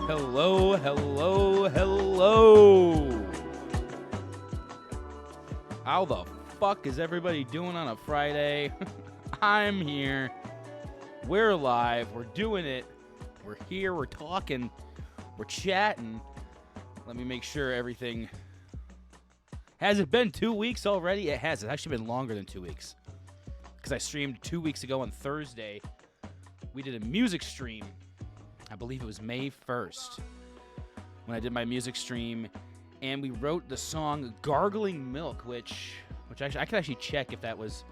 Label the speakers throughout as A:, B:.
A: Hello, hello, hello. How the fuck is everybody doing on a Friday? I'm here. We're live. We're doing it. We're here. We're talking. We're chatting. Let me make sure everything... Has it been 2 weeks already? It has. It's actually been longer than 2 weeks. Because I streamed 2 weeks ago on Thursday. We did a music stream. I believe it was May 1st when I did my music stream, and we wrote the song Gargling Milk, which actually I could actually check if that was...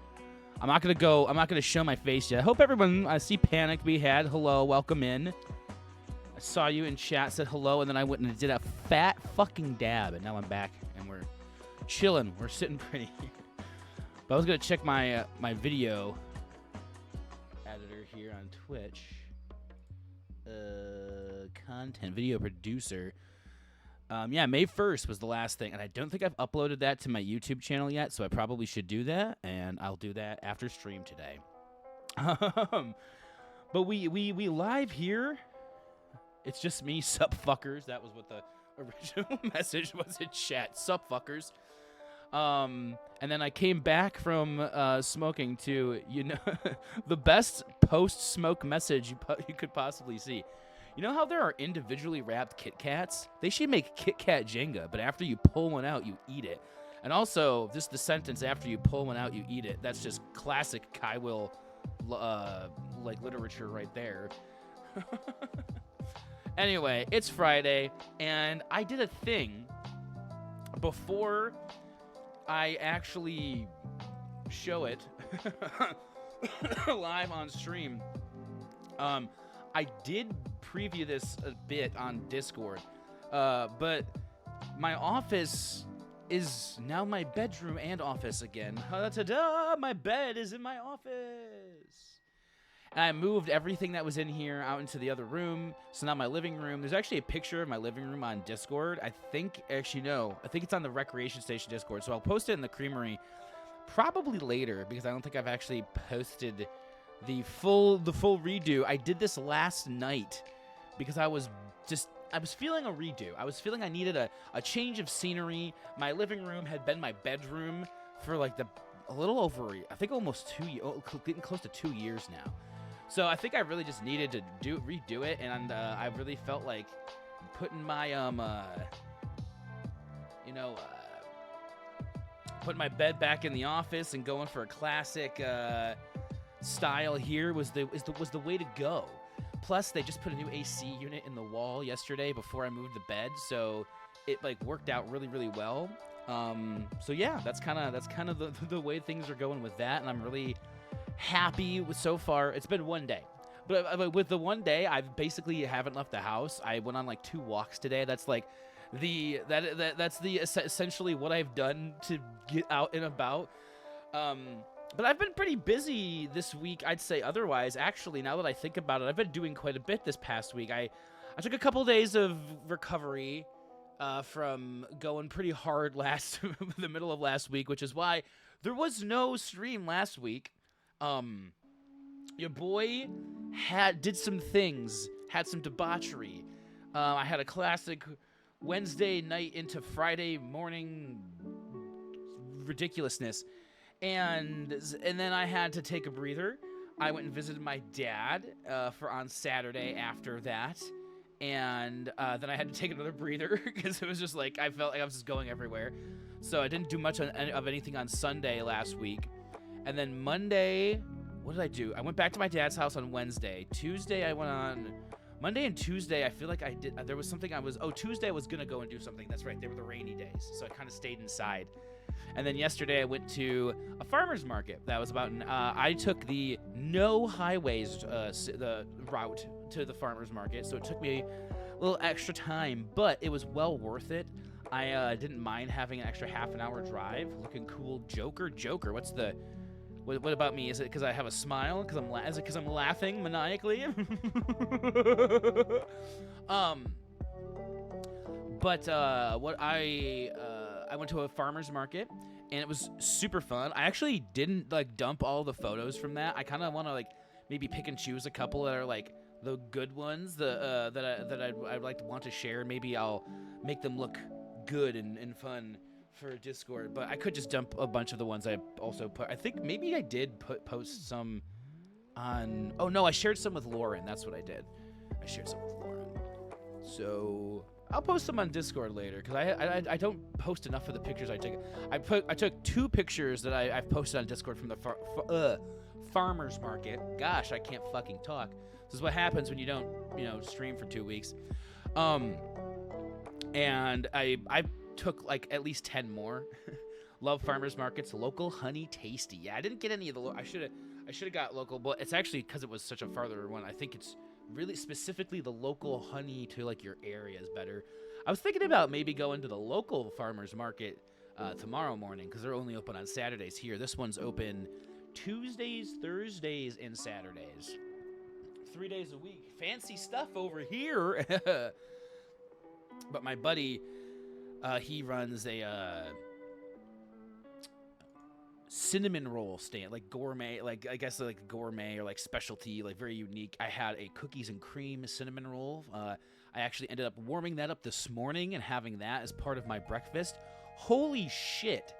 A: I'm not gonna show my face yet. I hope everyone... I see Panic we had. Hello, welcome in. I saw you in chat, said hello, and then I went and did a fat fucking dab, and now I'm back, and we're chilling. We're sitting pretty. But I was gonna check my my video editor here on Twitch. Content video producer. Yeah, May 1st was the last thing, and I don't think I've uploaded that to my YouTube channel yet, so I probably should do that, and I'll do that after stream today. But we live here. It's just me, sup fuckers. That was what the original message was in chat. Sup fuckers. And then I came back from smoking to, the best post-smoke message you could possibly see. You know how there are individually wrapped Kit Kats? They should make Kit Kat Jenga, but after you pull one out, you eat it. And also, just the sentence, after you pull one out, you eat it. That's just classic Kai Will, literature right there. Anyway, it's Friday, and I did a thing before I actually show it live on stream. I did preview this a bit on Discord, but my office is now my bedroom and office again. Ta-da! My bed is in my office. And I moved everything that was in here out into the other room. So now my living room, there's actually a picture of my living room on Discord. I think it's on the Recreation Station Discord. So I'll post it in the Creamery probably later, because I don't think I've actually posted the full redo. I did this last night because I was feeling a redo. I was feeling I needed a change of scenery. My living room had been my bedroom for a little over, I think almost getting close to 2 years now. So I think I really just needed to redo it, and I really felt like putting my putting my bed back in the office and going for a classic style here was the way to go. Plus, they just put a new AC unit in the wall yesterday before I moved the bed, so it worked out really, really well. So yeah, that's kind of the way things are going with that, and I'm really happy with so far. It's been 1 day, but with the 1 day, I basically haven't left the house. I went on 2 walks today. That's essentially what I've done to get out and about. But I've been pretty busy this week, I'd say. Otherwise, actually, now that I think about it, I've been doing quite a bit this past week. I took a couple days of recovery from going pretty hard the middle of last week, which is why there was no stream last week. Your boy did some things, had some debauchery. I had a classic Wednesday night into Friday morning ridiculousness. And then I had to take a breather. I went and visited my dad on Saturday after that. And then I had to take another breather because it was just I felt like I was just going everywhere. So I didn't do much of anything on Sunday last week. And then Monday, what did I do? I went back to my dad's house on Wednesday. Tuesday, I went on... Monday and Tuesday, I feel like I did... There was something Tuesday I was going to go and do something. That's right, they were the rainy days. So I kind of stayed inside. And then yesterday I went to a farmer's market. That was I took the no highways the route to the farmer's market, so it took me a little extra time, but it was well worth it. I didn't mind having an extra half an hour drive, looking cool. Joker, what about me? Is it because I have a smile? Is it because I'm laughing maniacally? I went to a farmer's market, and it was super fun. I actually didn't dump all the photos from that. I kind of want to maybe pick and choose a couple that are the good ones, the I'd like to want to share. Maybe I'll make them look good and fun for Discord. But I could just dump a bunch of the ones I also put. I think maybe I did post some on. Oh no, I shared some with Lauren. That's what I did. I shared some with Lauren. So I'll post them on Discord later because I don't post enough of the pictures I take. I took 2 pictures that I've posted on Discord from the farmers market. Gosh, I can't fucking talk. This is what happens when you don't, stream for 2 weeks. And I took like at least 10 more. Love farmers markets. Local honey tasty. Yeah, I didn't get any of the. I should have got local, but it's actually because it was such a farther one. I think it's really specifically the local honey to like your area is better. I was thinking about maybe going to the local farmers market tomorrow morning because they're only open on Saturdays here. This one's open Tuesdays, Thursdays, and Saturdays. 3 days a week. Fancy stuff over here. But my buddy, he runs a cinnamon roll stand, like gourmet, like I guess like gourmet or like specialty, like very unique. I had a cookies and cream cinnamon roll. I actually ended up warming that up this morning and having that as part of my breakfast. Holy shit.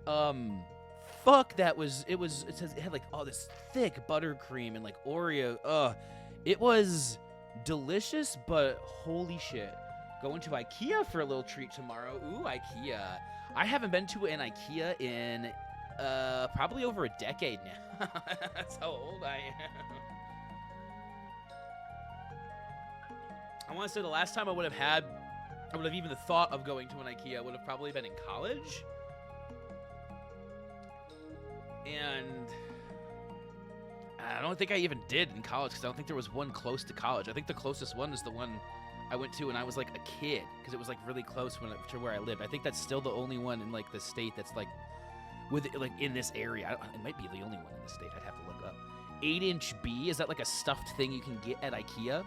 A: Fuck, it had like all this thick buttercream and like Oreo. It was delicious, but holy shit. Going to IKEA for a little treat tomorrow. Ooh, IKEA. I haven't been to an IKEA in probably over a decade now. That's how old I am. I want to say the last time I would have even thought of going to an IKEA would have probably been in college. And I don't think I even did in college because I don't think there was one close to college. I think the closest one is the one I went to when I was like a kid because it was like really close to where I lived. I think that's still the only one in like the state that's like in this area. It might be the only one in the state. I'd have to look up. 8-inch B, is that like a stuffed thing you can get at IKEA?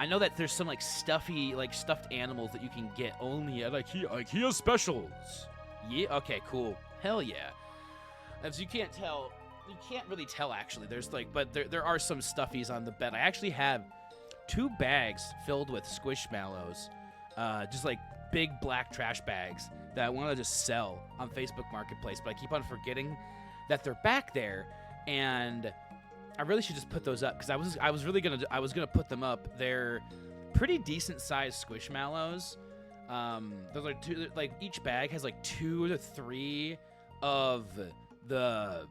A: I know that there's some like stuffed animals that you can get only at IKEA. IKEA specials. Yeah. Okay. Cool. Hell yeah. As you can't tell, you can't really tell actually. There's like, but there are some stuffies on the bed. I actually have 2 bags filled with Squishmallows, just like big black trash bags that I want to just sell on Facebook Marketplace. But I keep on forgetting that they're back there, and I really should just put those up because I was gonna put them up. They're pretty decent sized Squishmallows. There's like 2, like each bag has like 2 to 3 of the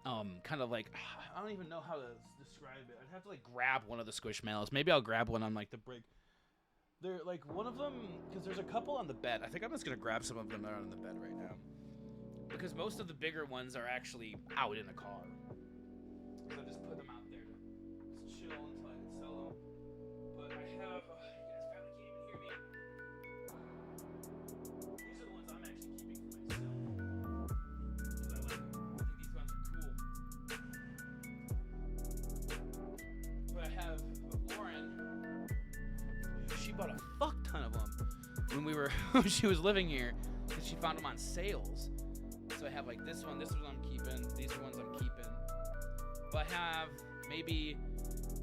A: kind of like, I don't even know how to describe it. I'd have to like grab one of the Squishmallows. Maybe I'll grab one on like the break. They're like one of them, because there's a couple on the bed. I think I'm just gonna grab some of them that are on the bed right now, because most of the bigger ones are actually out in the car. So I just put them out there to just chill until I can sell them. But I have, you guys probably can't even hear me. These are the ones I'm actually keeping for myself. Because I like them. I think these ones are cool. But I have Lauren. She bought a fuck ton of them when she was living here, because she found them on sales. So I have like this one I'm keeping. These are ones I'm keeping. But I have maybe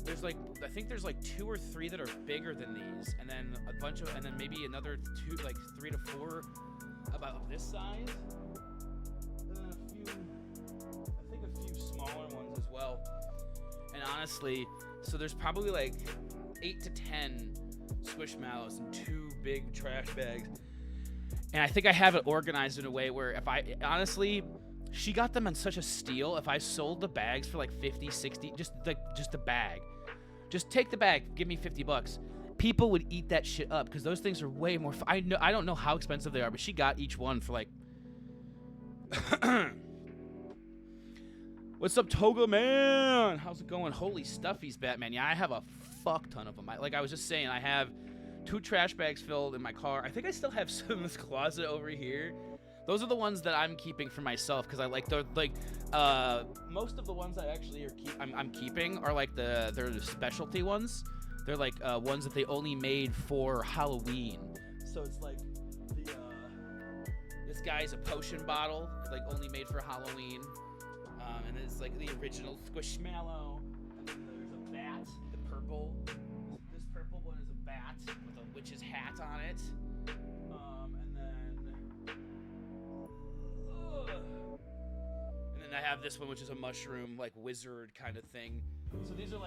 A: I think there's like 2 or 3 that are bigger than these, and then and then maybe another 2, like 3 to 4 about this size. And I think a few smaller ones as well. And honestly, so there's probably like 8 to 10 Squishmallows and 2 big trash bags. And I think I have it organized in a way where she got them on such a steal. If I sold the bags for like 50, 60, just the bag, just take the bag, give me $50. People would eat that shit up because those things are way more. I don't know how expensive they are, but she got each one for like. What's up, Toga man? How's it going? Holy stuffies, Batman. Yeah, I have a fuck ton of them. Like I was just saying, I have 2 trash bags filled in my car. I think I still have some in this closet over here. Those are the ones that I'm keeping for myself because I like most of the ones I actually I'm keeping are like they're the specialty ones. They're like ones that they only made for Halloween. So it's like this guy's a potion bottle, like only made for Halloween. And it's like the original Squishmallow. And then there's a bat, the purple. This purple one is a bat with a witch's hat on it. And then I have this one, which is a mushroom, like wizard kind of thing. So those are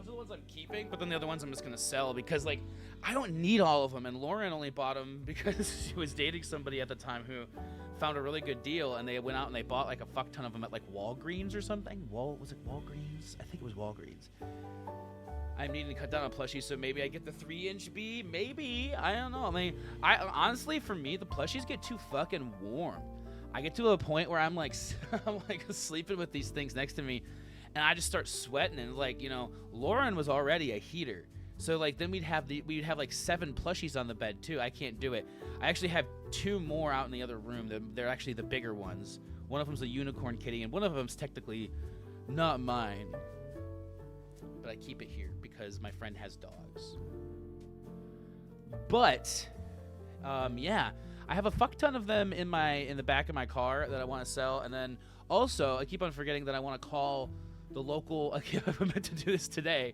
A: the ones I'm keeping, but then the other ones I'm just gonna sell because like I don't need all of them. And Lauren only bought them because she was dating somebody at the time who found a really good deal, and they went out and they bought like a fuck ton of them at like Walgreens or something. Was it Walgreens? I think it was Walgreens. I'm needing to cut down on plushies, so maybe I get the 3-inch B. Maybe, I don't know. I mean, honestly, for me, the plushies get too fucking warm. I get to a point where I'm like sleeping with these things next to me, and I just start sweating. And like, you know, Lauren was already a heater, so like then we'd have like 7 plushies on the bed too. I can't do it. I actually have 2 more out in the other room. They're actually the bigger ones. One of them's a unicorn kitty, and one of them's technically not mine, but I keep it here because my friend has dogs. But yeah, I have a fuck ton of them in the back of my car that I want to sell. And then also I keep on forgetting that I want to call the local. I meant to do this today,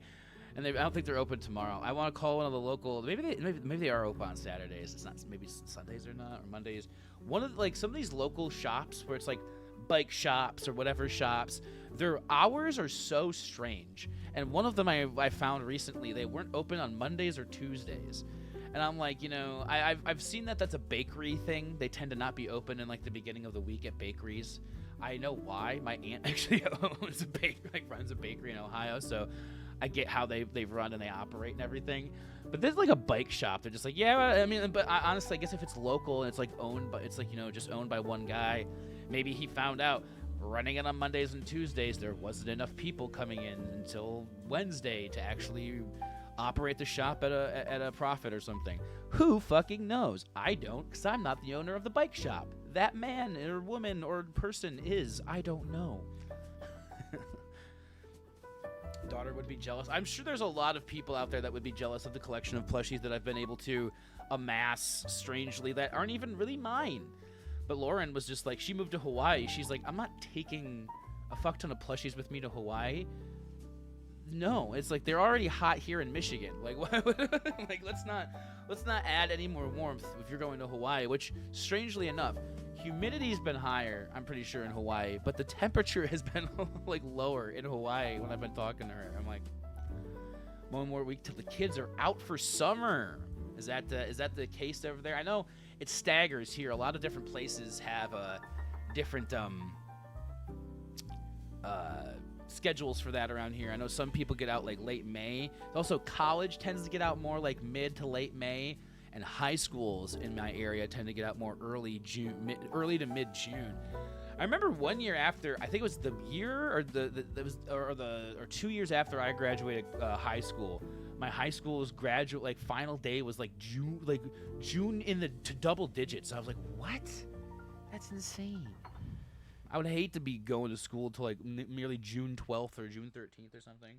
A: and I don't think they're open tomorrow. I want to call one of the local. Maybe they are open on Saturdays. It's not. Maybe Sundays or not, or Mondays. One of like some of these local shops where it's like bike shops or whatever shops. Their hours are so strange. And one of them I found recently, they weren't open on Mondays or Tuesdays. And I'm like, you know, I've seen that's a bakery thing. They tend to not be open in like the beginning of the week at bakeries. I know why. My aunt actually owns a bakery, like runs a bakery in Ohio, so I get how they run and they operate and everything. But there's like a bike shop. They're just like, yeah, I mean, but honestly, I guess if it's local and it's like owned, but it's like, you know, just owned by one guy, maybe he found out running it on Mondays and Tuesdays, there wasn't enough people coming in until Wednesday to actually operate the shop at a profit or something. Who fucking knows? I don't, because I'm not the owner of the bike shop. That man or woman or person is. I don't know. Daughter would be jealous. I'm sure there's a lot of people out there that would be jealous of the collection of plushies that I've been able to amass strangely that aren't even really mine. But Lauren was just like, she moved to Hawaii. She's like, I'm not taking a fuck ton of plushies with me to Hawaii. No, it's like they're already hot here in Michigan. Like, like let's not add any more warmth if you're going to Hawaii. Which, strangely enough, humidity's been higher, I'm pretty sure, in Hawaii, but the temperature has been like lower in Hawaii when I've been talking to her. I'm like, one more week till the kids are out for summer. Is that the case over there? I know it staggers here. A lot of different places have different schedules for that around here. I know some people get out like late May. Also, college tends to get out more like mid to late May, and high schools in my area tend to get out more early to mid June. I remember one year after, I think it was the year or 2 years after I graduated high school. My high school's final day was like June in the double digits. I was like, what? That's insane. I would hate to be going to school until like merely June 12th or June 13th or something.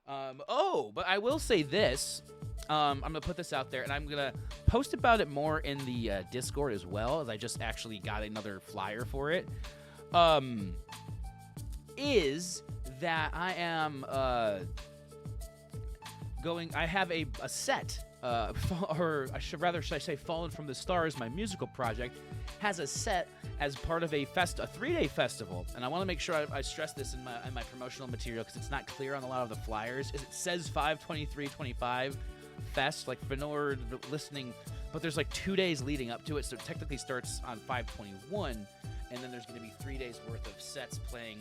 A: But I will say this. I'm going to put this out there, and I'm going to post about it more in the Discord as well, as I just actually got another flyer for it. Is that I am I have a set, or should I say Fallen from the Stars, my musical project, has a set as part of a 3-day festival. And I want to make sure I stress this in my promotional material, because it's not clear on a lot of the flyers. It says 5/23/25 Fest, like for no one listening, but there's like 2 days leading up to it, so it technically starts on 5/21, and then there's going to be 3 days worth of sets playing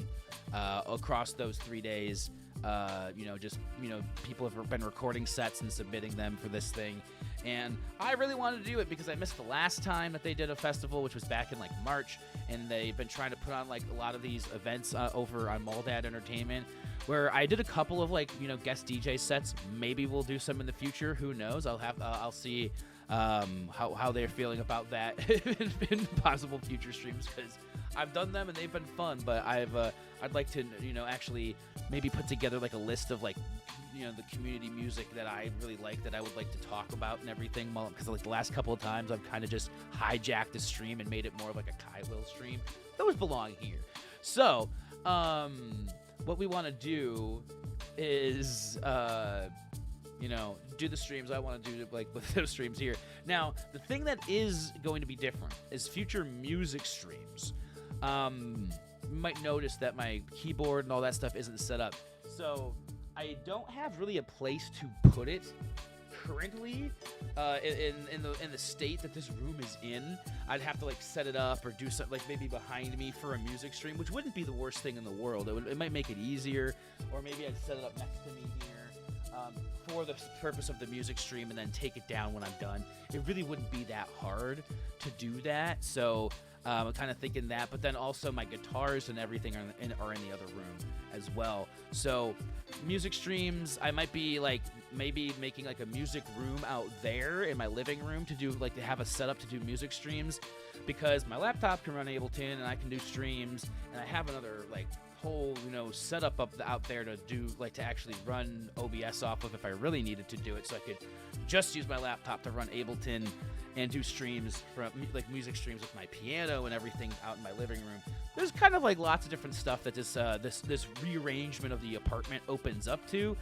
A: across those 3 days. People have been recording sets and submitting them for this thing. And I really wanted to do it because I missed the last time that they did a festival, which was back in like March. And they've been trying to put on like a lot of these events over on Muldad Entertainment, where I did a couple of guest DJ sets. Maybe we'll do some in the future. Who knows? I'll see how they're feeling about that in possible future streams, because I've done them and they've been fun. But I'd like to actually maybe put together like a list of like the community music that I really like, that I would like to talk about and everything, because like the last couple of times I've kind of just hijacked the stream and made it more of like a Kai Will stream. Those belong here. So what we want to do is do the streams I want to do like with those streams here. Now, the thing that is going to be different is future music streams. You might notice that my keyboard and all that stuff isn't set up, so I don't have really a place to put it currently in the state that this room is in. I'd have to like set it up or do something like maybe behind me for a music stream, which wouldn't be the worst thing in the world. It might make it easier, or maybe I'd set it up next to me here for the purpose of the music stream and then take it down when I'm done. It really wouldn't be that hard to do that, so I'm kind of thinking that. But then also my guitars and everything are in the other room as well. So music streams, I might be like maybe making like a music room out there in my living room to have a setup to do music streams, because my laptop can run Ableton and I can do streams, and I have another like whole setup out there to do to actually run OBS off of if I really needed to do it, so I could just use my laptop to run Ableton and do streams from like music streams with my piano and everything out in my living room. There's kind of like lots of different stuff that this rearrangement of the apartment opens up to.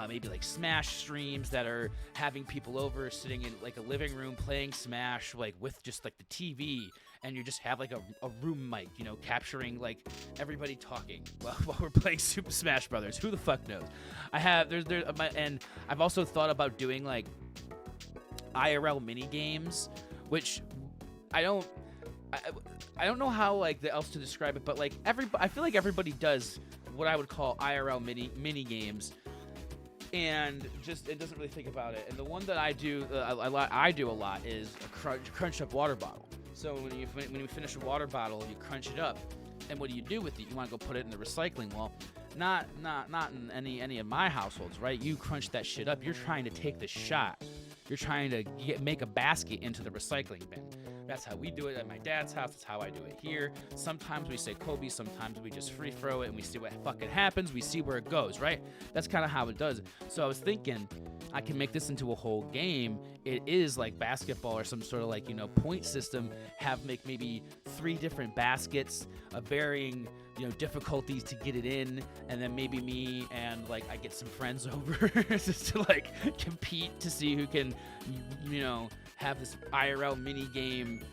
A: Maybe like Smash streams that are having people over sitting in like a living room playing Smash like with just like the TV, and you just have like a room mic, capturing like everybody talking while we're playing Super Smash Brothers. Who the fuck knows? And I've also thought about doing like IRL mini games, which I don't know how else to describe it, but like I feel like everybody does what I would call IRL mini games, and just it doesn't really think about it. And the one that I do I do a lot is a crunch up water bottle. So when you finish a water bottle, you crunch it up, and what do you do with it? You want to go put it in the recycling. Well, not in any of my households, right? You crunch that shit up. You're trying to take the shot. You're trying to make a basket into the recycling bin. That's how we do it at my dad's house. That's how I do it here. Sometimes we say Kobe. Sometimes we just free throw it and we see what fucking happens. We see where it goes, right? That's kind of how it does. So I was thinking I can make this into a whole game. It is like basketball or some sort of point system. Make maybe 3 different baskets of varying difficulties to get it in, and then maybe me and I get some friends over just to compete to see who can have this IRL mini game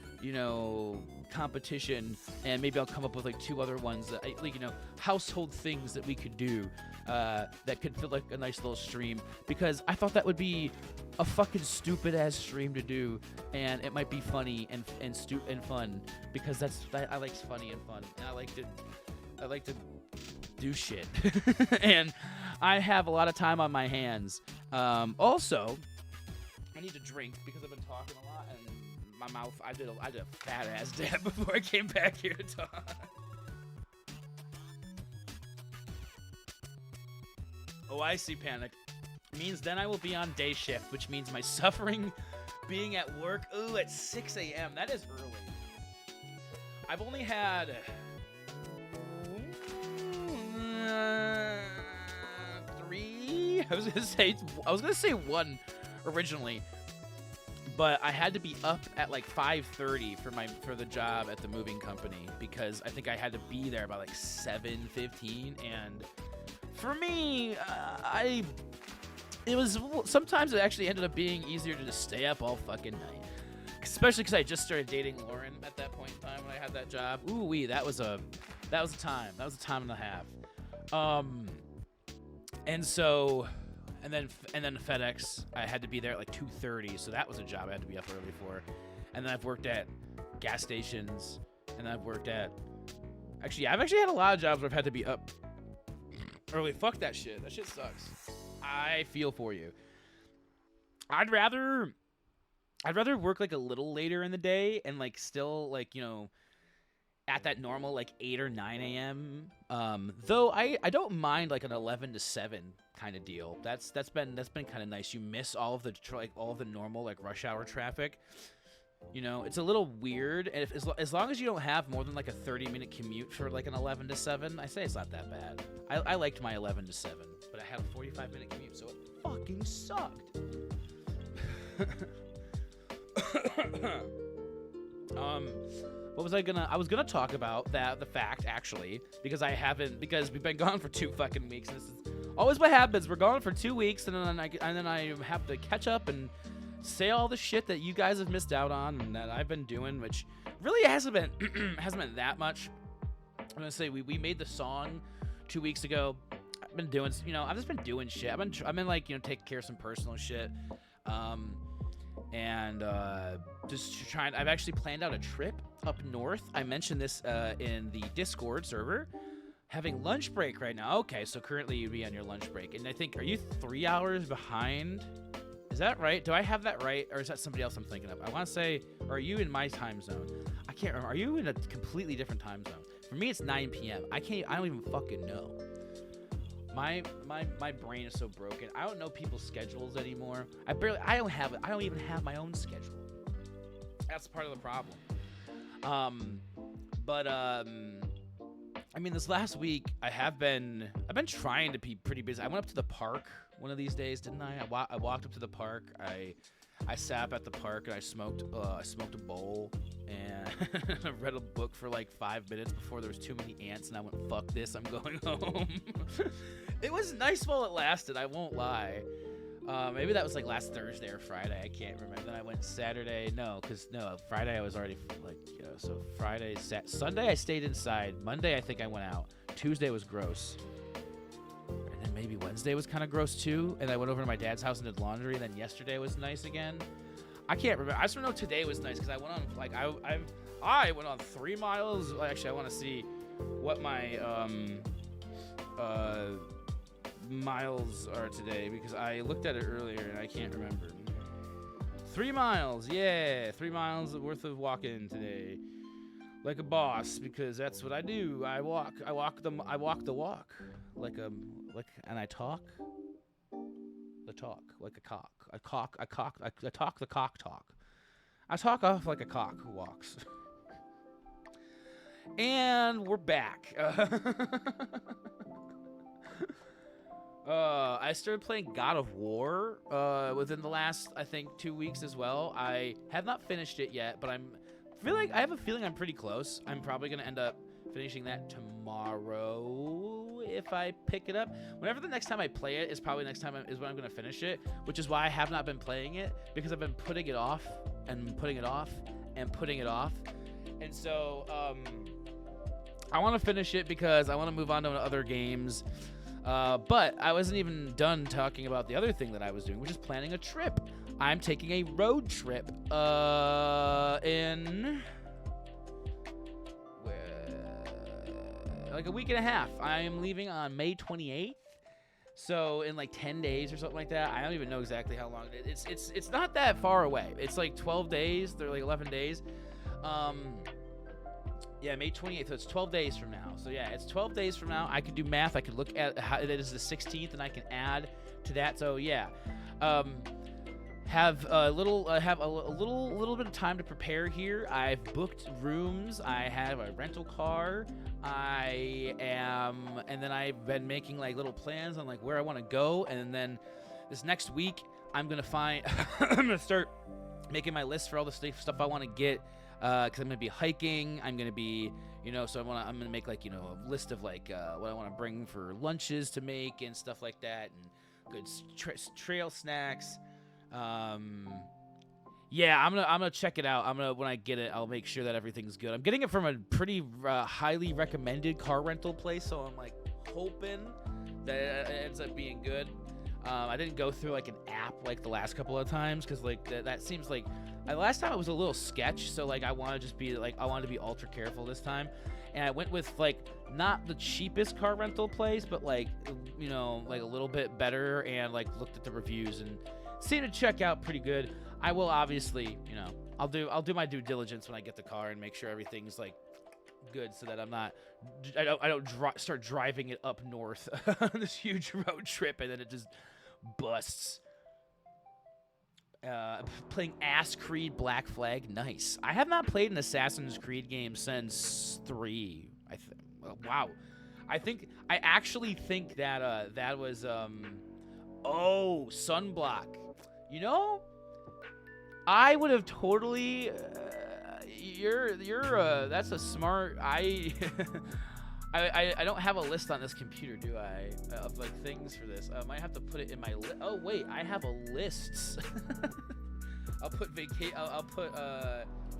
A: competition, and maybe I'll come up with 2 other ones that household things that we could do that could feel like a nice little stream, because I thought that would be a fucking stupid ass stream to do, and it might be funny and fun, because I like funny and fun, and I like to do shit. And I have a lot of time on my hands. Also, I need to drink because I've been talking a lot, and my mouth, I did a fat ass dab before I came back here to talk. Oh, I see, Panic. Means then I will be on day shift, which means my suffering being at work, at 6 a.m. That is early. I've only had 3. I was gonna say 1 originally, but I had to be up at 5:30 for the job at the moving company, because I think I had to be there by 7:15, and for me, sometimes it actually ended up being easier to just stay up all fucking night, especially because I just started dating Lauren at that point in time when I had that job. Ooh-wee, that was a time. That was a time and a half. And then FedEx, I had to be there at 2:30, so that was a job I had to be up early for. And then I've worked at gas stations, and I've had a lot of jobs where I've had to be up early. Fuck that shit. That shit sucks. I feel for you. I'd rather work a little later in the day and still at that normal 8 or 9 a.m. Though I don't mind an 11 to 7 kind of deal. That's been kind of nice. You miss all of the normal rush hour traffic. It's a little weird, and as long as you don't have more than a 30-minute commute for an 11 to 7, I say it's not that bad. I liked my 11 to 7, but I had a 45-minute commute, so it fucking sucked. What was I was gonna talk about the fact actually, because we've been gone for 2 fucking weeks, and this is always what happens. We're gone for 2 weeks, and then I have to catch up and say all the shit that you guys have missed out on and that I've been doing, which really hasn't been hasn't been that much. I'm gonna say we made the song 2 weeks ago. I've been doing, I've just been doing shit. I've been like, taking care of some personal shit, and just trying. I've actually planned out a trip up north. I mentioned this in the Discord server. Having lunch break right now. Okay, so currently you'd be on your lunch break, and I think, are you 3 hours behind? Is that right? Do I have that right, or is that somebody else I'm thinking of? I want to say, or are you in my time zone? I can't remember. Are you in a completely different time zone? For me, it's 9 p.m. I don't even fucking know. My brain is so broken. I don't know people's schedules anymore. I don't even have my own schedule. That's part of the problem. I mean, this last week I've been trying to be pretty busy. I went up to the park one of these days, didn't I? I walked up to the park. I sat up at the park and I smoked a bowl and I read a book for like 5 minutes before there was too many ants, and I went, fuck this, I'm going home. It was nice while it lasted, I won't lie. Maybe that was like last Thursday or Friday, I can't remember. Then I went Saturday, Friday I was already so Friday, Sunday I stayed inside. Monday I think I went out. Tuesday was gross. And then maybe Wednesday was kind of gross too. And I went over to my dad's house and did laundry. And then yesterday was nice again. I can't remember. I just know today was nice because I went on I went on 3 miles. Actually, I want to see what my miles are today because I looked at it earlier and I can't remember. 3 miles, yeah, 3 miles worth of walking today, like a boss, because that's what I do. I walk the walk, and I talk the talk like a cock. I talk the cock talk. I talk off like a cock who walks. And we're back. I started playing God of War within the last, I think, 2 weeks as well. I have not finished it yet, but I have a feeling I'm pretty close. I'm probably going to end up finishing that tomorrow if I pick it up. Whenever the next time I play it is probably next time is when I'm going to finish it, which is why I have not been playing it, because I've been putting it off and putting it off and putting it off. And so I want to finish it because I want to move on to other games. But I wasn't even done talking about the other thing that I was doing, which is planning a trip. I'm taking a road trip in like a week and a half. I am leaving on May 28th. So in like 10 days or something like that. I don't even know exactly how long it is. It's not that far away. It's like 12 days. They're like 11 days. Yeah, May 28th, so it's 12 days from now. So yeah, it's 12 days from now. I could do math. I could look at how it is the 16th, and I can add to that. So yeah, have a little bit of time to prepare here. I've booked rooms. I have a rental car. And then I've been making like little plans on like where I want to go. And then this next week, I'm gonna start making my list for all the stuff I want to get. Because I'm gonna be hiking. I'm gonna be, so I'm gonna make like, a list of like what I want to bring for lunches to make and stuff like that, and good trail snacks. Yeah, I'm gonna check it out. When I get it, I'll make sure that everything's good. I'm getting it from a pretty highly recommended car rental place, so I'm like hoping that it ends up being good. I didn't go through like an app like the last couple of times because like that seems like last time it was a little sketch. So like I wanted to be ultra careful this time, and I went with like not the cheapest car rental place, but like like a little bit better, and like looked at the reviews and seemed to check out pretty good. I will obviously I'll do my due diligence when I get the car and make sure everything's like good, so that I don't start driving it up north on this huge road trip and then it just busts. Playing Ass Creed Black Flag, nice. I have not played an Assassin's Creed game since 3. Wow. I actually think that that was Sunblock. I would have totally that's a smart. I don't have a list on this computer, do I? Of like things for this. I might have to put it in my list. Oh wait, I have a list. I'll put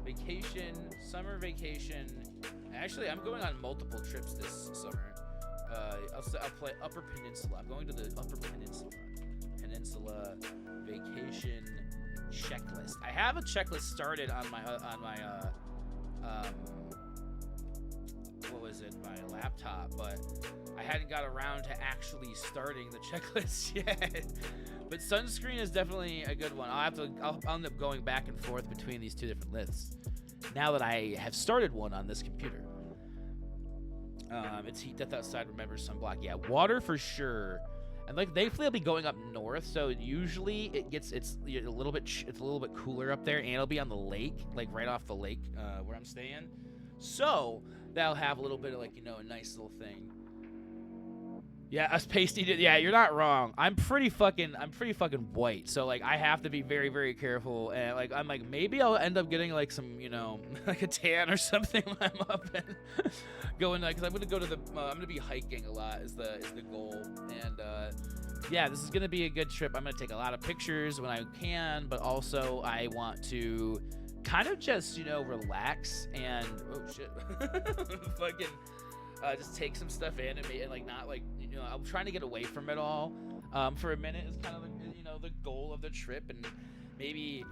A: vacation, summer vacation. Actually, I'm going on multiple trips this summer. I'll play Upper Peninsula. I'm going to the Upper Peninsula vacation checklist. I have a checklist started on my what was it, my laptop, but I hadn't got around to actually starting the checklist yet. But sunscreen is definitely a good one. I'll end up going back and forth between these two different lists now that I have started one on this computer. It's heat death outside. Remember sunblock. Yeah, water for sure. And like thankfully I'll be going up north, so usually it's a little bit cooler up there, and it'll be on the lake, like right off the lake where I'm staying. So that'll have a little bit of like, a nice little thing. Yeah, us pasty. Yeah, you're not wrong. I'm pretty fucking white, so like I have to be very, very careful. And like I'm like maybe I'll end up getting like some, like a tan or something when I'm up and going, because I'm gonna be hiking a lot is the goal. And yeah, this is gonna be a good trip. I'm gonna take a lot of pictures when I can, but also I want to kind of just relax and oh shit, fucking. Just take some stuff in and like not like I'm trying to get away from it all for a minute is kind of the goal of the trip, and maybe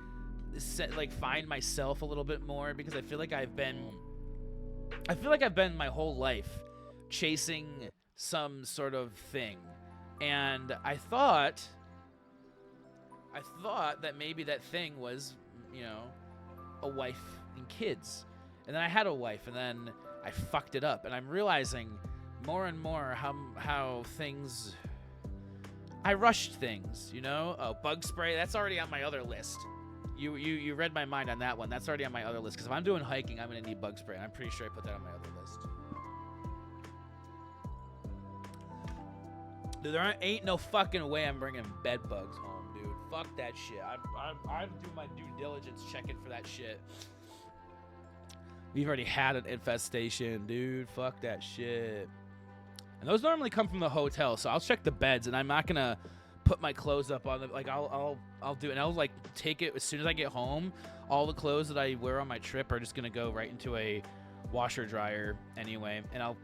A: find myself a little bit more, because I feel like I've been my whole life chasing some sort of thing, and I thought that maybe that thing was a wife and kids, and then I had a wife, and then I fucked it up, and I'm realizing more and more how things. I rushed things, Oh, bug spray. That's already on my other list. You read my mind on that one. That's already on my other list, because if I'm doing hiking, I'm gonna need bug spray. And I'm pretty sure I put that on my other list. Dude, there ain't no fucking way I'm bringing bed bugs home, dude. Fuck that shit. I do my due diligence checking for that shit. We've already had an infestation, dude. Fuck that shit. And those normally come from the hotel, so I'll check the beds, and I'm not gonna put my clothes up on the I'll do it, and I'll like take it as soon as I get home. All the clothes that I wear on my trip are just gonna go right into a washer dryer anyway, and I'll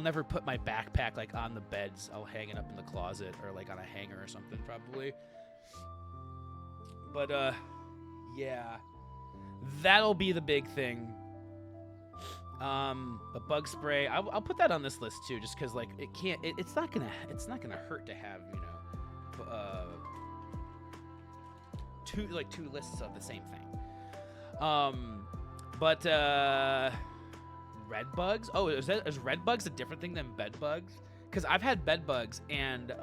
A: never put my backpack like on the beds. I'll hang it up in the closet or like on a hanger or something probably. But yeah, that'll be the big thing. But bug spray, I'll put that on this list too, just because like it's not gonna hurt to have two lists of the same thing. But red bugs. Oh, is red bugs a different thing than bed bugs? Because I've had bed bugs and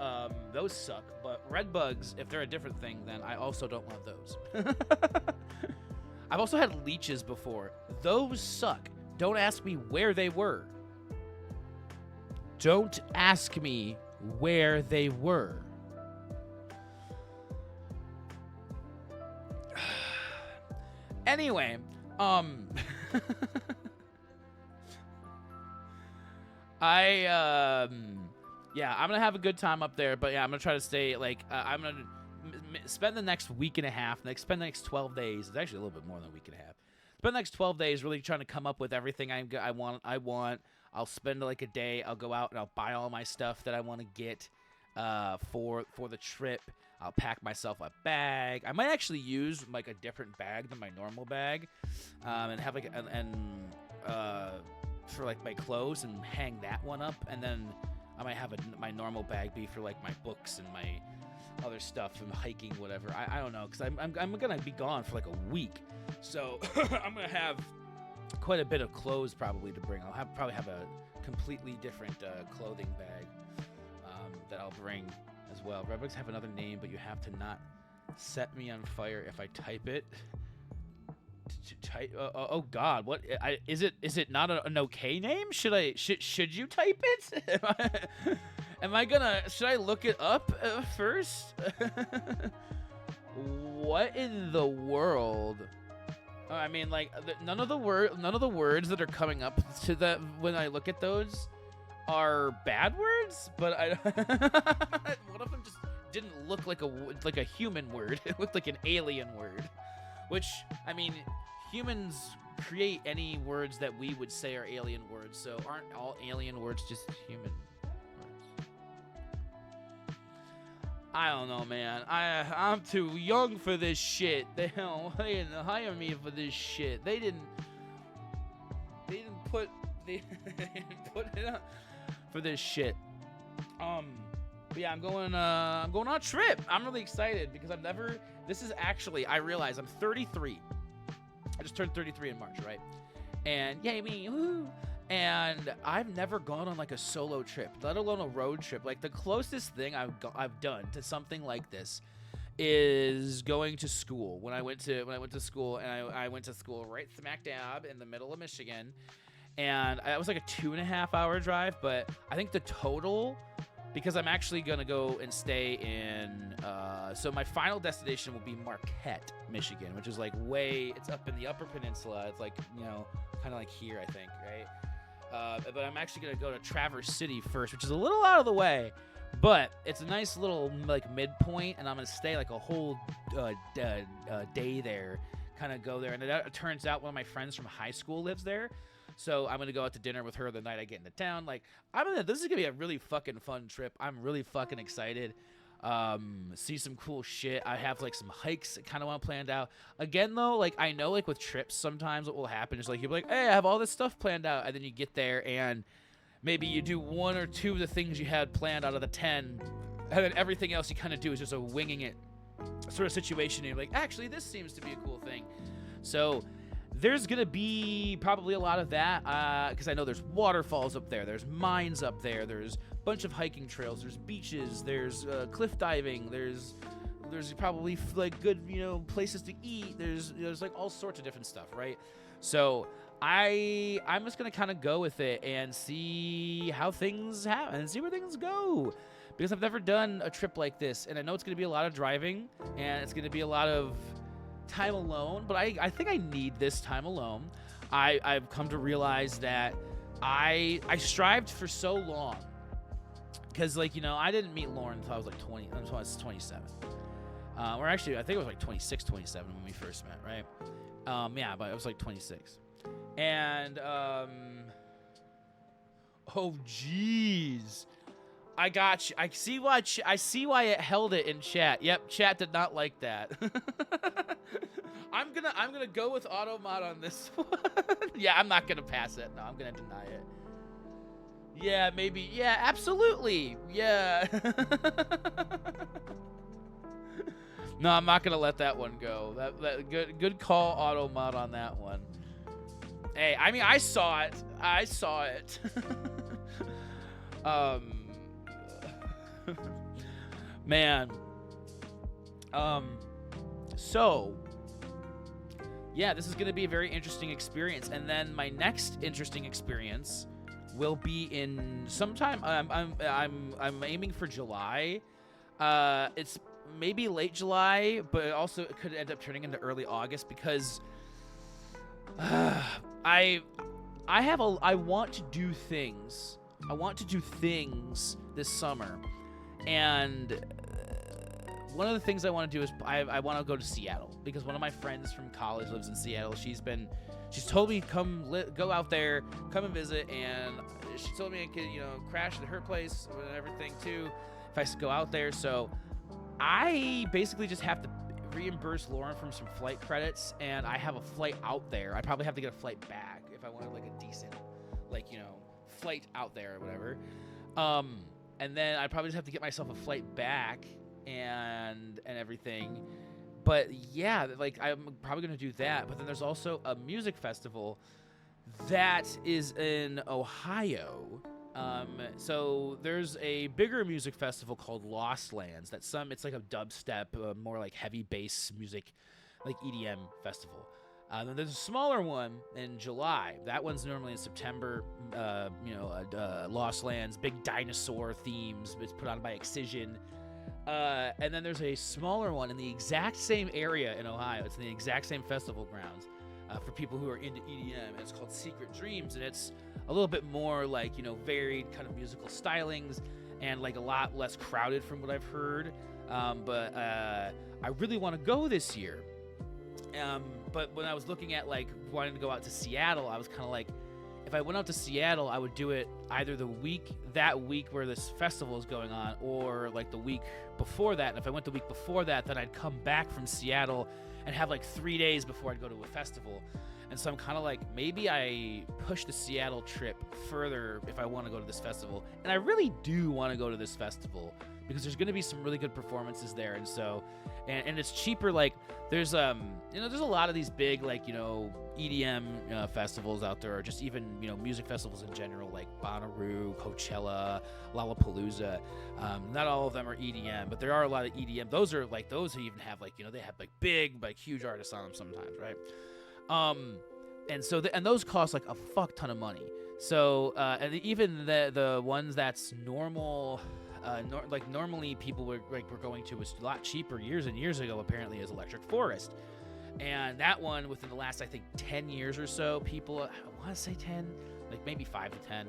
A: those suck. But red bugs, if they're a different thing, then I also don't want those. I've also had leeches before. Those suck. Don't ask me where they were. Don't ask me where they were. Anyway, yeah, I'm gonna have a good time up there, but yeah, I'm gonna try to stay I'm gonna spend the next week and a half, spend the next 12 days. It's actually a little bit more than a week and a half. Spend the next 12 days really trying to come up with everything I want. I'll spend like a day. I'll go out and I'll buy all my stuff that I want to get for the trip. I'll pack myself a bag. I might actually use like a different bag than my normal bag, and have like for like my clothes and hang that one up, and then I might have my normal bag be for like my books and my other stuff and hiking, whatever. I don't know, because I'm gonna be gone for like a week, so I'm gonna have quite a bit of clothes probably to bring. I'll probably have a completely different clothing bag that I'll bring as well. Redbugs have another name, but you have to not set me on fire if I type it. Oh God, what is it? Is it not an okay name? Should you type it? Am I gonna? Should I look it up first? What in the world? I mean, like none of the words that are coming up to that when I look at those are bad words, but one of them just didn't look like a human word. It looked like an alien word, which I mean, humans create any words that we would say are alien words. So aren't all alien words just human words? I don't know, man. I'm too young for this shit. They didn't hire me for this shit. They didn't put it up for this shit. But yeah, I'm going on a trip. I'm really excited because this is actually, I realize I'm 33. I just turned 33 in March, right? And yay me, woo! And I've never gone on like a solo trip, let alone a road trip. Like the closest thing I've done to something like this is going to school. When I went to school, and I went to school right smack dab in the middle of Michigan, and it was like a 2.5 hour drive. But I think the total, because I'm actually gonna go and stay in. So my final destination will be Marquette, Michigan, which is like it's up in the Upper Peninsula. It's like kind of like here, I think, right? But I'm actually gonna go to Traverse City first, which is a little out of the way, but it's a nice little like midpoint, and I'm gonna stay like a whole day there, kind of go there. And it turns out one of my friends from high school lives there, so I'm gonna go out to dinner with her the night I get into town. Like this is gonna be a really fucking fun trip. I'm really fucking excited. See some cool shit. I have like some hikes kind of want planned out. Again though, like I know like with trips sometimes what will happen is like you'll be like, hey, I have all this stuff planned out, and then you get there and maybe you do 1 or 2 of the things you had planned out of the 10, and then everything else you kind of do is just a winging it sort of situation, and you're like, actually this seems to be a cool thing. So there's gonna be probably a lot of that because I know there's waterfalls up there's mines up there's a bunch of hiking trails, there's beaches, there's cliff diving, there's probably like good places to eat, there's like all sorts of different stuff, right? So I'm just gonna kind of go with it and see how things happen and see where things go, because I've never done a trip like this, and I know it's gonna be a lot of driving and it's gonna be a lot of time alone, but I think I need this time alone. I've come to realize that I strived for so long, because like I didn't meet Lauren until I was like 20, until I was 27, or actually I think it was like 26, 27 when we first met, right? Yeah, but it was like 26, and oh jeez, I got you. I see why it held it in chat. Yep, chat did not like that. I'm gonna go with Automod on this one. Yeah, I'm not gonna pass it. No, I'm gonna deny it. Yeah, maybe. Yeah, absolutely. Yeah. No, I'm not gonna let that one go. That good call, Automod, on that one. Hey, I mean, I saw it. Man. So yeah, this is going to be a very interesting experience, and then my next interesting experience will be in sometime. I'm aiming for July. It's maybe late July, but also it could end up turning into early August, because I want to do things. I want to do things this summer, and one of the things I want to do is I want to go to Seattle, because one of my friends from college lives in Seattle. She's told me go out there, come and visit, and she told me I could crash at her place and everything too if I go out there. So I basically just have to reimburse Lauren from some flight credits, and I have a flight out there. I probably have to get a flight back if I wanted like a decent flight out there or whatever. And then I probably just have to get myself a flight back and everything. But yeah, like I'm probably gonna do that. But then there's also a music festival that is in Ohio. So there's a bigger music festival called Lost Lands. It's like a dubstep, more like heavy bass music, like EDM festival. Then there's a smaller one in July. That one's normally in September. Lost Lands, big dinosaur themes. It's put on by Excision. And then there's a smaller one in the exact same area in Ohio. It's in the exact same festival grounds. for people who are into EDM. And it's called Secret Dreams, and it's a little bit more like, varied kind of musical stylings and like a lot less crowded from what I've heard. But I really want to go this year. But when I was looking at like wanting to go out to Seattle, I was kind of like, if I went out to Seattle, I would do it either that week where this festival is going on, or like the week before that. And if I went the week before that, then I'd come back from Seattle and have like 3 days before I'd go to a festival. And so I'm kind of like, maybe I push the Seattle trip further if I want to go to this festival. And I really do want to go to this festival because there's going to be some really good performances there. And so, and it's cheaper. Like there's, there's a lot of these big, like, EDM festivals out there, or just even, music festivals in general, like Bonnaroo, Coachella, Lollapalooza. Not all of them are EDM, but there are a lot of EDM. Those who even have like, they have like big, like huge artists on them sometimes, right? And so, and those cost like a fuck ton of money. So, and even the ones that's normal, like normally people were going to was a lot cheaper years and years ago, apparently, is Electric Forest. And that one, within the last, I think, 10 years or so, people, I want to say 10, like maybe 5 to 10,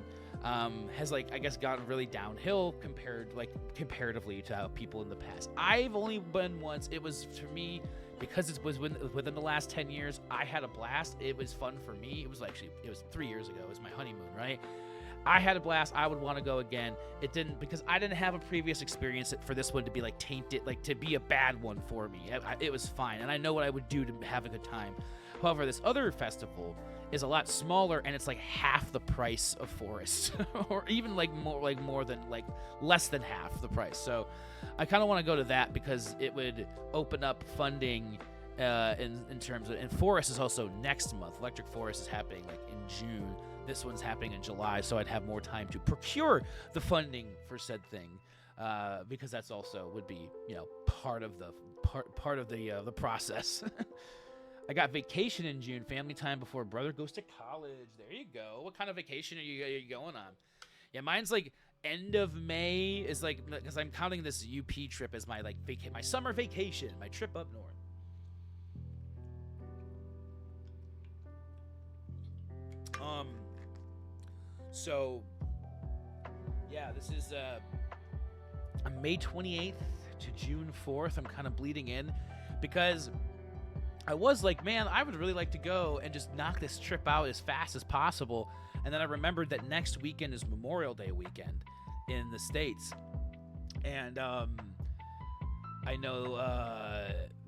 A: has like, I guess, gotten really downhill comparatively to how people in the past. I've only been once. It was, for me, because it was within the last 10 years, I had a blast. It was fun for me. It was 3 years ago. It was my honeymoon, right? I had a blast. I would want to go again. It didn't, because I didn't have a previous experience for this one to be like tainted, like to be a bad one for me. It was fine, and I know what I would do to have a good time. However, this other festival is a lot smaller, and it's like half the price of Forest, or even less than half the price. So I kind of want to go to that because it would open up funding in terms of, and Forest is also next month. Electric Forest is happening like in June. This one's happening in July, so I'd have more time to procure the funding for said thing, because that's also would be part of the process. I got vacation in June, family time before brother goes to college. There you go. What kind of vacation are you going on? Yeah, mine's like end of May is like, because I'm counting this UP trip as my like my summer vacation, my trip up north. So, yeah, this is May 28th to June 4th. I'm kind of bleeding in because I was like, man, I would really like to go and just knock this trip out as fast as possible. And then I remembered that next weekend is Memorial Day weekend in the States. And I know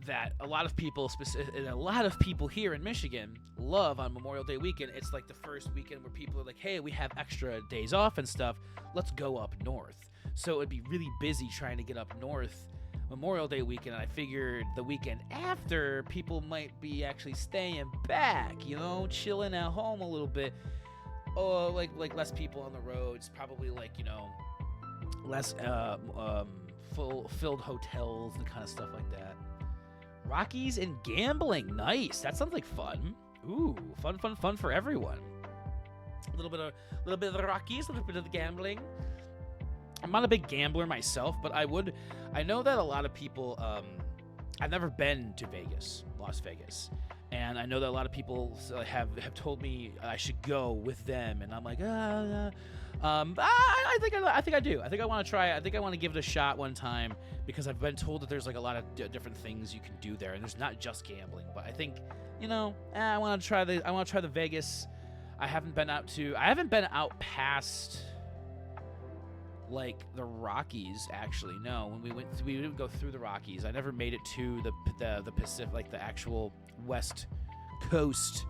A: that a lot of people, and a lot of people here in Michigan, love on Memorial Day weekend. It's like the first weekend where people are like, hey, we have extra days off and stuff. Let's go up north. So it would be really busy trying to get up north Memorial Day weekend. And I figured the weekend after, people might be actually staying back, chilling at home a little bit. Oh, like less people on the roads, probably like, less filled hotels and kind of stuff like that. Rockies and gambling, nice. That sounds like fun. Ooh, fun for everyone. A little bit of the Rockies, a little bit of the gambling. I'm not a big gambler myself, but I know that a lot of people. I've never been to Las Vegas, and I know that a lot of people have told me I should go with them, and I'm like, I think I do. I think I want to try it. I think I want to give it a shot one time because I've been told that there's like a lot of different things you can do there, and there's not just gambling. But I think, I want to try the Vegas. I haven't been out past like the Rockies, actually. No, when we didn't go through the Rockies. I never made it to the Pacific, like the actual West Coast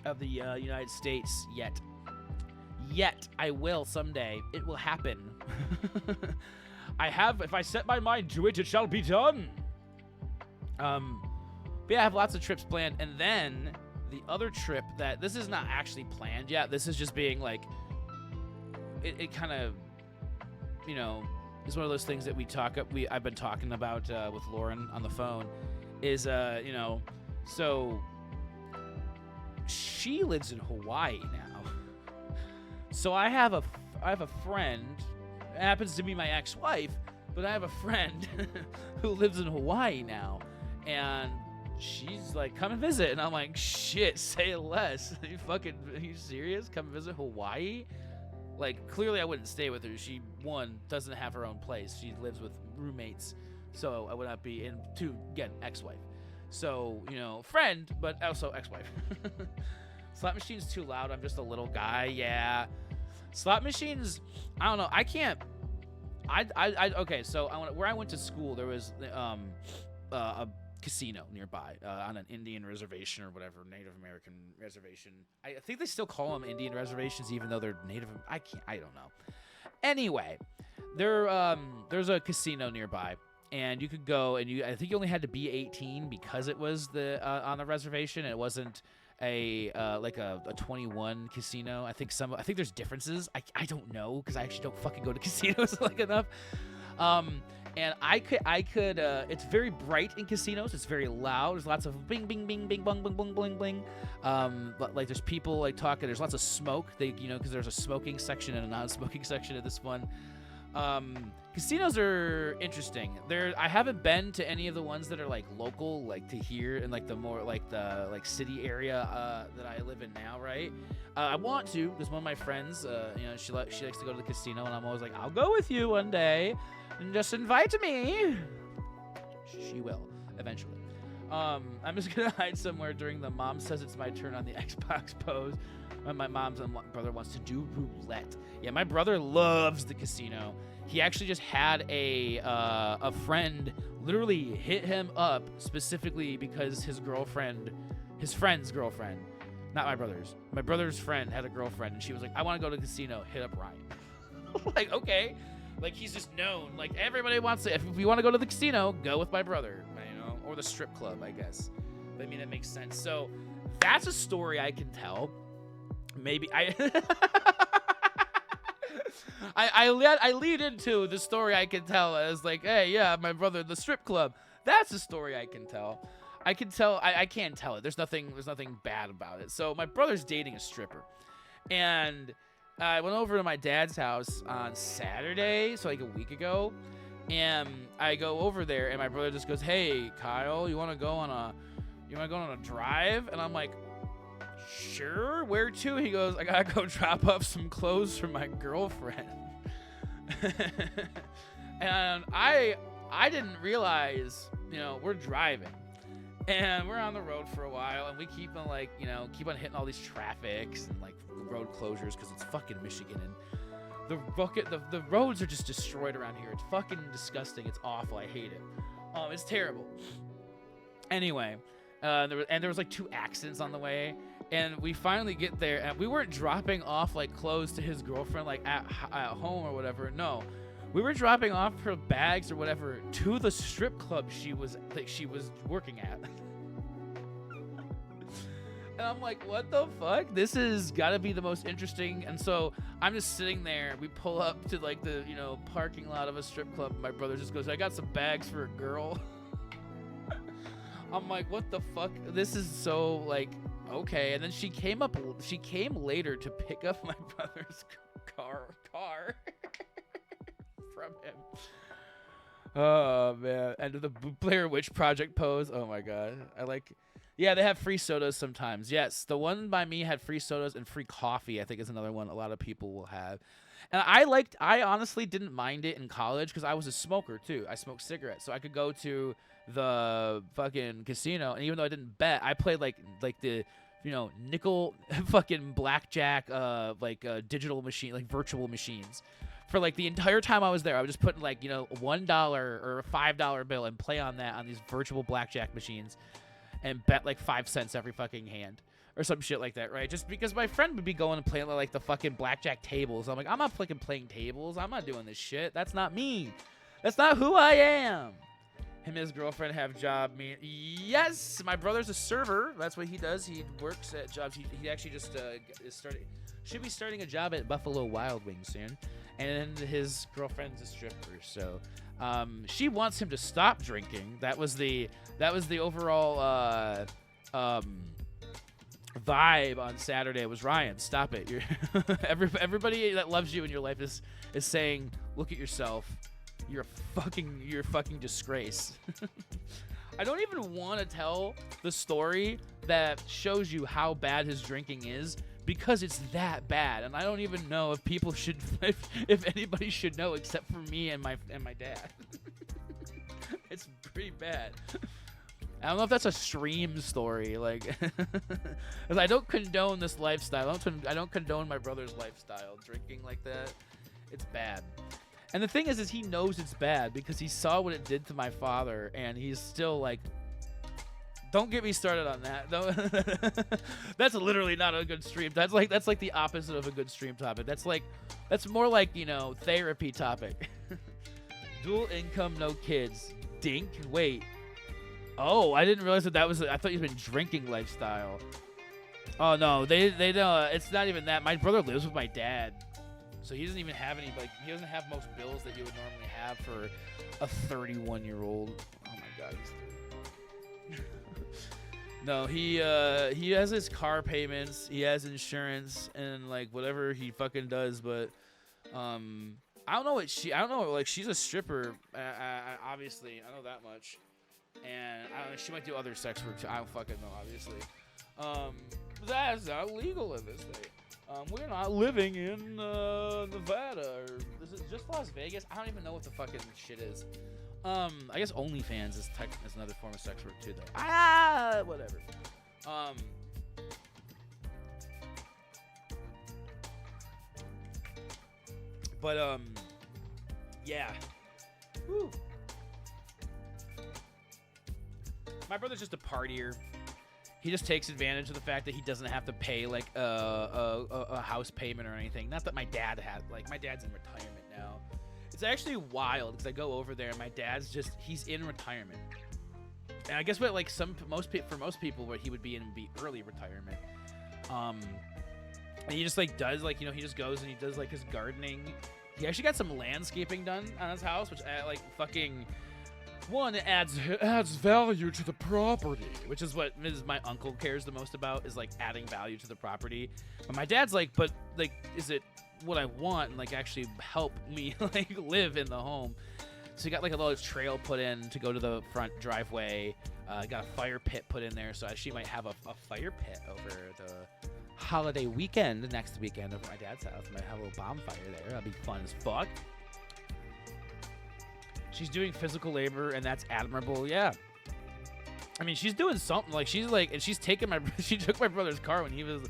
A: of the United States yet. Yet I will someday. It will happen. If I set my mind to it, it shall be done. But yeah, I have lots of trips planned, and then the other trip that this is not actually planned yet. This is just being like, it kind of, is one of those things that I've been talking about with Lauren on the phone. Is so she lives in Hawaii now. So I have a friend. It happens to be my ex-wife, but I have a friend who lives in Hawaii now, and she's like, come and visit. And I'm like, shit, say less. Are you serious? Come visit Hawaii? Like, clearly I wouldn't stay with her. She, one, doesn't have her own place. She lives with roommates. So I would not be in, two, again, ex-wife. So, friend, but also ex-wife. Slot machine's too loud. I'm just a little guy. Yeah. Slot machines, I don't know. I can't. Okay, so where I went to school, there was a casino nearby on an Indian reservation or whatever, Native American reservation. I think they still call them Indian reservations, even though they're Native. I don't know. Anyway, there's a casino nearby, and you could go, and I think you only had to be 18 because it was on the reservation. It wasn't a 21 casino. I think there's differences. I don't know because I actually don't fucking go to casinos like enough. And I could it's very bright in casinos. It's very loud. There's lots of bing bing bing bing bong bing bong bling bling. But like there's people like talking. There's lots of smoke. Because there's a smoking section and a non-smoking section of this one. Casinos are interesting. I haven't been to any of the ones that are like local, like to here and like the more like the like city area that I live in now, right? I want to because one of my friends, she likes to go to the casino, and I'm always like, I'll go with you one day, and just invite me. She will eventually. I'm just gonna hide somewhere during the mom says it's my turn on the Xbox pose. When my mom's and brother wants to do roulette. Yeah, my brother loves the casino. He actually just had a friend literally hit him up specifically because his friend's girlfriend, not my brother's friend had a girlfriend, and she was like, I want to go to the casino, hit up Ryan. Like, okay. Like, he's just known. Like, everybody wants to, if you want to go to the casino, go with my brother, or the strip club, I guess. But I mean, that makes sense. So that's a story I can tell. Maybe I lead into the story I can tell as like, hey, yeah, my brother, the strip club. That's a story I can tell. I can tell it. There's nothing bad about it. So my brother's dating a stripper, and I went over to my dad's house on Saturday, so like a week ago, and I go over there, and my brother just goes, hey, Kyle, you want to go on a drive? And I'm like, sure, where to? He goes, I gotta go drop off some clothes for my girlfriend. And I didn't realize, we're driving, and we're on the road for a while, and we keep on hitting all these traffics and like road closures because it's fucking Michigan, and the roads are just destroyed around here. It's fucking disgusting. It's awful. I hate it. It's terrible. Anyway, there was like 2 accidents on the way. And we finally get there, and we weren't dropping off like clothes to his girlfriend like at home or whatever. No, we were dropping off her bags or whatever to the strip club she was working at. And I'm like, what the fuck? This has got to be the most interesting. And so I'm just sitting there. We pull up to like the parking lot of a strip club. My brother just goes, I got some bags for a girl. I'm like, what the fuck? This is so like. Okay, and then she came later to pick up my brother's car from him. Oh man, and the Blair Witch Project pose. Oh my god, yeah, they have free sodas sometimes. Yes, the one by me had free sodas and free coffee. I think is another one a lot of people will have. And I honestly didn't mind it in college because I was a smoker too. I smoked cigarettes, so I could go to the fucking casino, and even though I didn't bet, I played like the nickel fucking blackjack digital machine, like virtual machines. For like the entire time I was there, I was just putting like $1 or a $5 bill and play on that on these virtual blackjack machines, and bet like 5 cents every fucking hand or some shit like that, right? Just because my friend would be going and playing like the fucking blackjack tables. I'm like, I'm not fucking playing tables. I'm not doing this shit. That's not me. That's not who I am. Him and his girlfriend have job. Yes, my brother's a server. That's what he does. He works at jobs. He actually just should be starting a job at Buffalo Wild Wings soon. And his girlfriend's a stripper. So she wants him to stop drinking. That was the overall vibe on Saturday. Was Ryan, stop it. Everybody that loves you in your life is saying, look at yourself. You're a fucking disgrace. I don't even want to tell the story that shows you how bad his drinking is because it's that bad, and I don't even know if people should, if anybody should know except for me and my dad. It's pretty bad. I don't know if that's a stream story, like, 'cause I don't condone this lifestyle. I don't condone my brother's lifestyle, drinking like that. It's bad. And the thing is he knows it's bad because he saw what it did to my father, and he's still like, don't get me started on that. That's literally not a good stream. That's like the opposite of a good stream topic. That's more like, you know, therapy topic. Dual income, no kids. Dink. Wait. Oh, I didn't realize that was. I thought you'd been drinking lifestyle. Oh no, they don't. It's not even that. My brother lives with my dad, so he doesn't even have any. Like, he doesn't have most bills that you would normally have for a 31-year-old. Oh my god. No, he has his car payments, he has insurance, and like whatever he fucking does, but I don't know like she's a stripper, obviously, I know that much, and I don't know, she might do other sex work too. I don't fucking know, obviously. That's not legal in this state. We're not living in Nevada, or is it just Las Vegas? I don't even know what the fucking shit is. I guess OnlyFans is another form of sex work too, though. Whatever. Yeah. Woo. My brother's just a partier. He just takes advantage of the fact that he doesn't have to pay like a house payment or anything. Not that my dad had. Like, my dad's in retirement now. It's actually wild because I go over there and my dad's he's in retirement. And I guess what like for most people what he would be early retirement. And he just like does like, you know, he just goes and he does like his gardening. He actually got some landscaping done on his house, which like fucking one, it adds value to the property, which is what my uncle cares the most about, is like adding value to the property. But my dad's like, but like, is it what I want and like actually help me like live in the home? So he got like a little trail put in to go to the front driveway. Got a fire pit put in there, so she might have a fire pit over the holiday weekend, next weekend over at my dad's house. Might have a little bonfire there. That'd be fun as fuck. She's doing physical labor, and that's admirable. Yeah. I mean, she's doing something. Like, she's like, and she's taking she took my brother's car when he was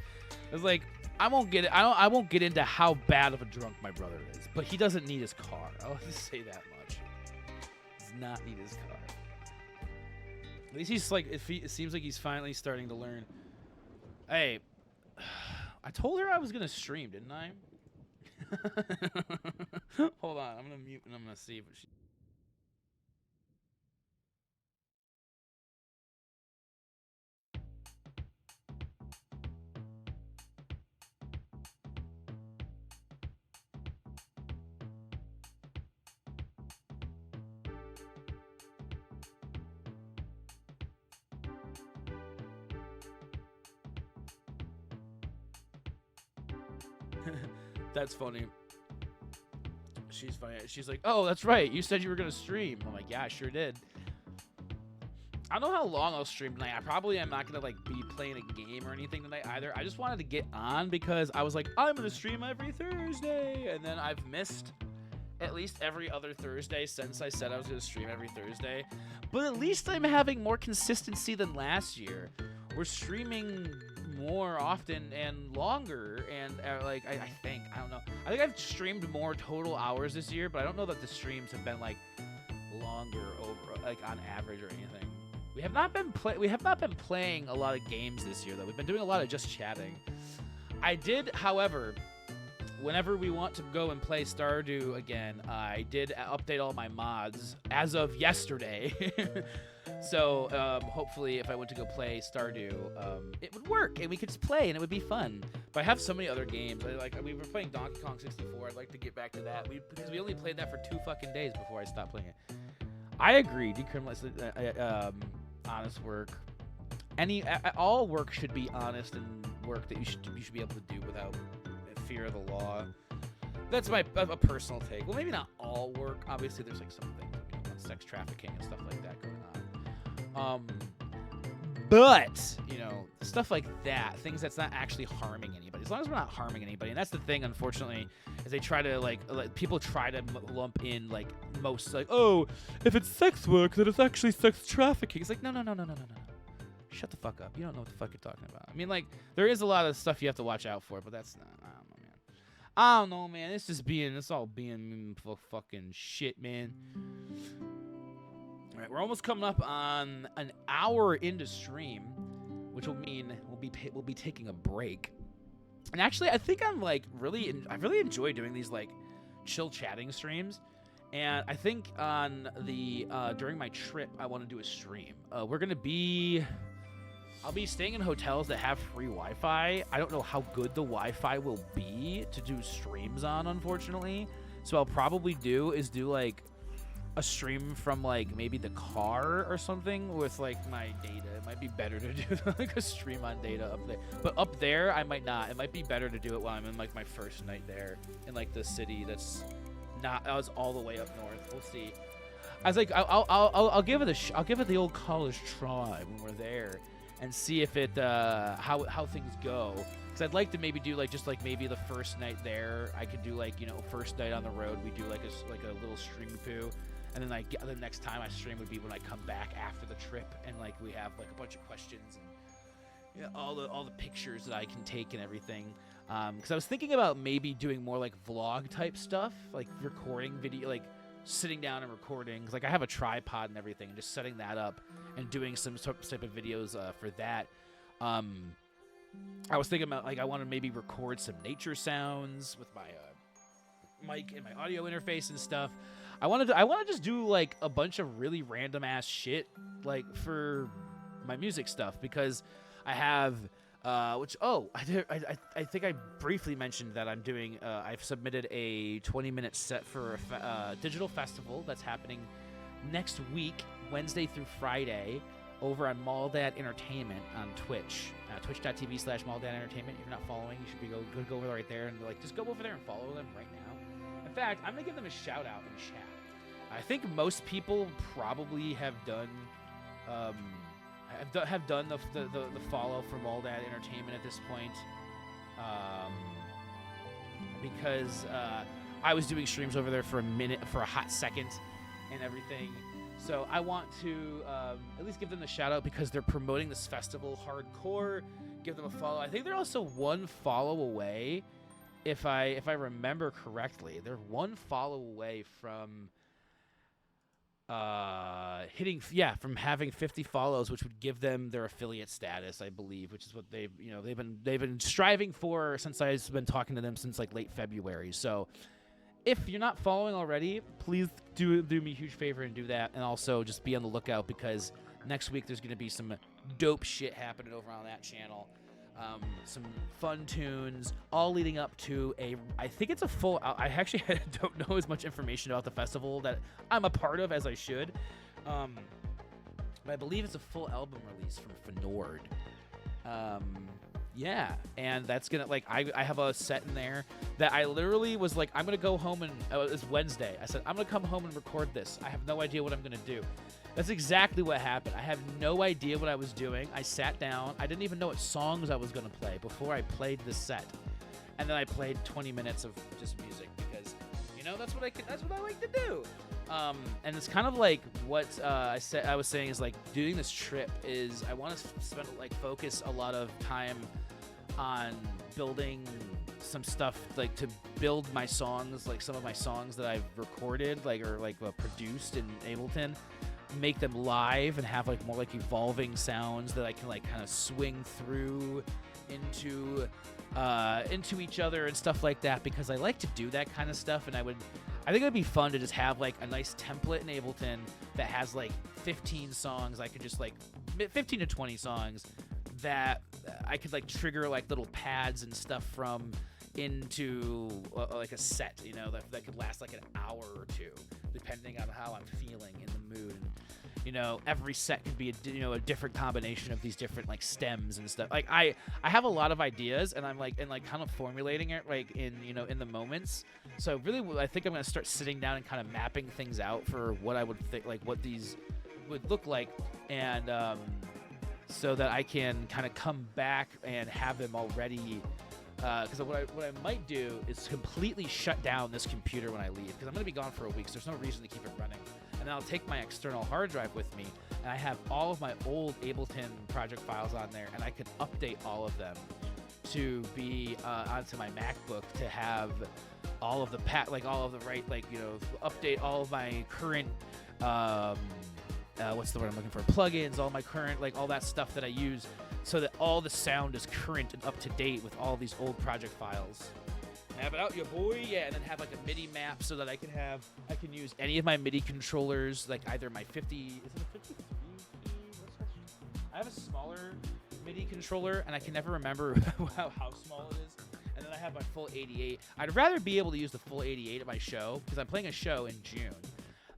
A: like, I won't get into how bad of a drunk my brother is, but he doesn't need his car. I'll just say that much. He does not need his car. At least he's like, it seems like he's finally starting to learn. Hey, I told her I was gonna stream, didn't I? Hold on, I'm gonna mute and I'm gonna see if she. That's funny. She's funny. She's like, oh, that's right. You said you were going to stream. I'm like, yeah, I sure did. I don't know how long I'll stream tonight. I probably am not going to like be playing a game or anything tonight either. I just wanted to get on because I was like, I'm going to stream every Thursday. And then I've missed at least every other Thursday since I said I was going to stream every Thursday. But at least I'm having more consistency than last year. We're streaming more often and longer, and like I think, I don't know, I think I've streamed more total hours this year, but I don't know that the streams have been like longer over like on average or anything. We have not been playing a lot of games this year though. We've been doing a lot of just chatting. I did, however, whenever we want to go and play Stardew again, I did update all my mods as of yesterday. So hopefully if I went to go play Stardew, it would work and we could just play and it would be fun. But I have so many other games. We were playing Donkey Kong 64. I'd like to get back to that because we only played that for 2 fucking days before I stopped playing it. I agree. Decriminalize honest work. All work should be honest and work that you should be able to do without fear of the law. That's a personal take. Well, maybe not all work. Obviously, there's like some things, sex trafficking and stuff like that going on. But, you know, stuff like that, things that's not actually harming anybody. As long as we're not harming anybody. And that's the thing, unfortunately, is they try to, like people try to lump in, like, most, like, oh, if it's sex work, then it's actually sex trafficking. It's like, no. Shut the fuck up. You don't know what the fuck you're talking about. I mean, like, there is a lot of stuff you have to watch out for, but that's not, I don't know, man. It's all being fucking shit, man. All right, we're almost coming up on an hour into stream, which will mean we'll be taking a break. And actually, I think I really enjoy doing these like chill chatting streams. And I think on the during my trip, I want to do a stream. I'll be staying in hotels that have free Wi-Fi. I don't know how good the Wi-Fi will be to do streams on, unfortunately. So I'll probably do like a stream from like maybe the car or something with like my data. It might be better to do like a stream on data up there. But up there, I might not. It might be better to do it while I'm in like my first night there in like the city that's not. I was all the way up north. We'll see. I was like, I'll give it I'll give it the old college try when we're there. And see if it how things go, because I'd like to maybe do like just like maybe the first night there I could do like, you know, first night on the road we do like a little stream poo, and then like the next time I stream would be when I come back after the trip, and like we have like a bunch of questions and, you know, all the pictures that I can take and everything, because I was thinking about maybe doing more like vlog type stuff, like recording video, like sitting down and recording, 'cause like I have a tripod and everything, and just setting that up and doing some type of videos for that. I was thinking about like I want to maybe record some nature sounds with my mic and my audio interface and stuff. I want to just do like a bunch of really random ass shit like for my music stuff, because I have I think I briefly mentioned that I'm doing I've submitted a 20-minute set for a digital festival that's happening next week, Wednesday through Friday, over on Maldad Entertainment on Twitch, twitch.tv/Maldad Entertainment. If you're not following, you should be go over right there and like just go over there and follow them right now. In fact, I'm gonna give them a shout out in chat. I think most people probably have done the follow for Maldad Entertainment at this point, because I was doing streams over there for a hot second and everything. So I want to at least give them the shout out, because they're promoting this festival hardcore. Give them a follow. I think they're also one follow away, if I remember correctly. They're one follow away from from having 50 follows, which would give them their affiliate status, I believe, which is what they've been striving for since I've been talking to them since like late February. So if you're not following already, please do me a huge favor and do that, and also just be on the lookout, because next week there's going to be some dope shit happening over on that channel. Some fun tunes, all leading up to I think it's a full, I actually don't know as much information about the festival that I'm a part of as I should, but I believe it's a full album release from Fnord. Yeah, and that's gonna, like, I have a set in there that I literally was like, I'm gonna go home and, it's Wednesday, I said, I'm gonna come home and record this. I have no idea what I'm gonna do. That's exactly what happened. I have no idea what I was doing. I sat down. I didn't even know what songs I was going to play before I played the set. And then I played 20 minutes of just music, because, you know, that's what I like to do. And it's kind of like what I was saying is, like, doing this trip is I want to focus a lot of time on building some stuff, like to build my songs, like some of my songs that I've recorded, like, or like produced in Ableton, make them live and have like more like evolving sounds that I can like kind of swing through into each other and stuff like that, because I like to do that kind of stuff. And I think it'd be fun to just have like a nice template in Ableton that has like 15 songs. I could just like 15 to 20 songs that I could like trigger like little pads and stuff from into like a set, you know, that could last like an hour or two, depending on how I'm feeling in the mood. And, you know, every set could be a different combination of these different like stems and stuff. Like I have a lot of ideas, and I'm like kind of formulating it like in the moments. So really, I think I'm gonna start sitting down and kind of mapping things out for what I would think, like what these would look like, and so that I can kind of come back and have them already. Because what I might do is completely shut down this computer when I leave, because I'm going to be gone for a week, so there's no reason to keep it running. And then I'll take my external hard drive with me, and I have all of my old Ableton project files on there, and I can update all of them to be onto my MacBook to have all of the update all of my current what's the word I'm looking for? Plugins, all my current, all that stuff that I use, so that all the sound is current and up to date with all these old project files. Have it out, your boy, yeah, and then have a MIDI map so that I can use any of my MIDI controllers, either my 50, is it a 53? I have a smaller MIDI controller, and I can never remember how small it is. And then I have my full 88. I'd rather be able to use the full 88 at my show, because I'm playing a show in June.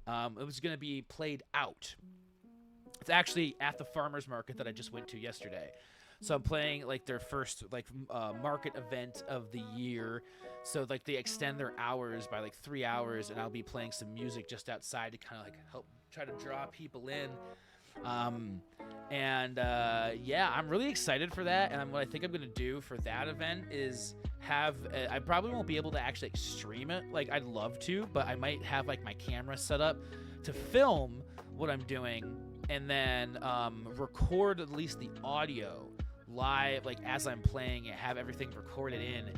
A: It was going to be played out. It's actually at the farmer's market that I just went to yesterday. So I'm playing their first market event of the year. So they extend their hours by 3 hours, and I'll be playing some music just outside to kind of help try to draw people in. Yeah, I'm really excited for that. And what I think I'm gonna do for that event is have I probably won't be able to actually stream it I'd love to, but I might have my camera set up to film what I'm doing, and then record at least the audio live as I'm playing it, have everything recorded in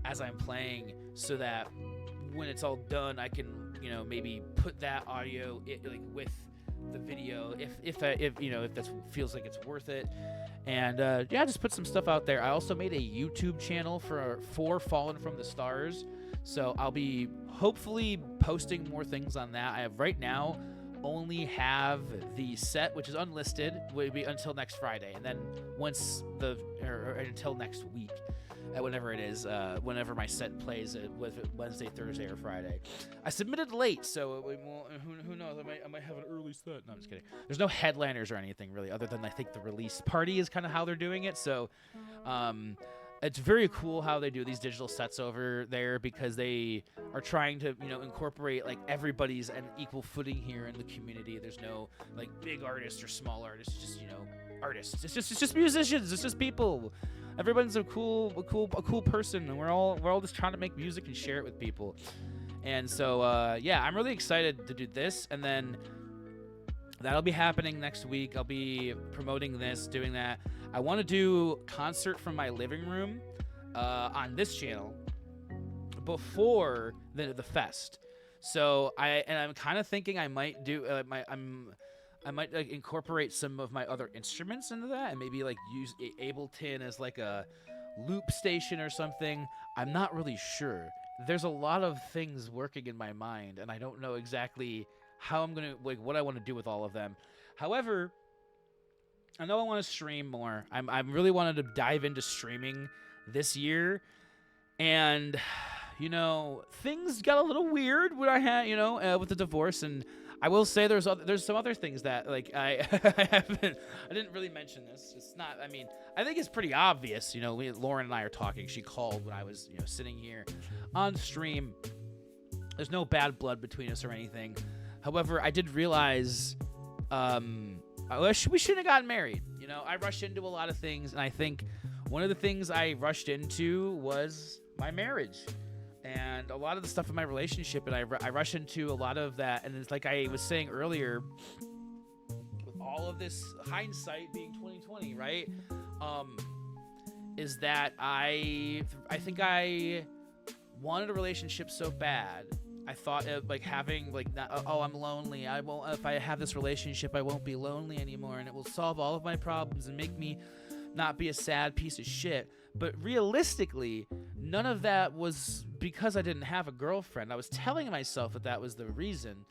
A: as I'm playing, so that when it's all done I can maybe put that audio with the video if that feels like it's worth it. And just put some stuff out there. I also made a YouTube channel for Fallen from the Stars, so I'll be hopefully posting more things on that. I have right now only have the set, which is unlisted, will be until next Friday, and then until next week, whenever it is, whenever my set plays, Wednesday, Thursday, or Friday. I submitted late, so who knows? I might have an early set. No, I'm just kidding. There's no headliners or anything really, other than I think the release party is kind of how they're doing it. So, it's very cool how they do these digital sets over there, because they are trying to incorporate everybody's an equal footing here in the community. There's no big artists or small artists, just artists. It's just musicians. It's just people. Everyone's a cool person, and we're all just trying to make music and share it with people. And so I'm really excited to do this, and then that'll be happening next week. I'll be promoting this, doing that. I want to do concert from my living room on this channel before the fest. So I'm kind of thinking I might do I might incorporate some of my other instruments into that, and maybe use Ableton as a loop station or something. I'm not really sure. There's a lot of things working in my mind, and I don't know exactly how I'm gonna what I want to do with all of them. However, I know I want to stream more. I'm really wanted to dive into streaming this year, and things got a little weird when I had with the divorce, and I will say there's some other things that I I didn't really mention this. It's not. I mean, I think it's pretty obvious. Lauren and I are talking. She called when I was sitting here on stream. There's no bad blood between us or anything. However, I did realize we shouldn't have gotten married. I rushed into a lot of things, and I think one of the things I rushed into was my marriage. And a lot of the stuff in my relationship, and I rush into a lot of that, and it's like I was saying earlier, with all of this hindsight being 2020, right? Is that I think I wanted a relationship so bad. I thought of having I'm lonely. I won't. If I have this relationship, I won't be lonely anymore, and it will solve all of my problems and make me not be a sad piece of shit. But realistically, none of that was because I didn't have a girlfriend. I was telling myself that was the reason.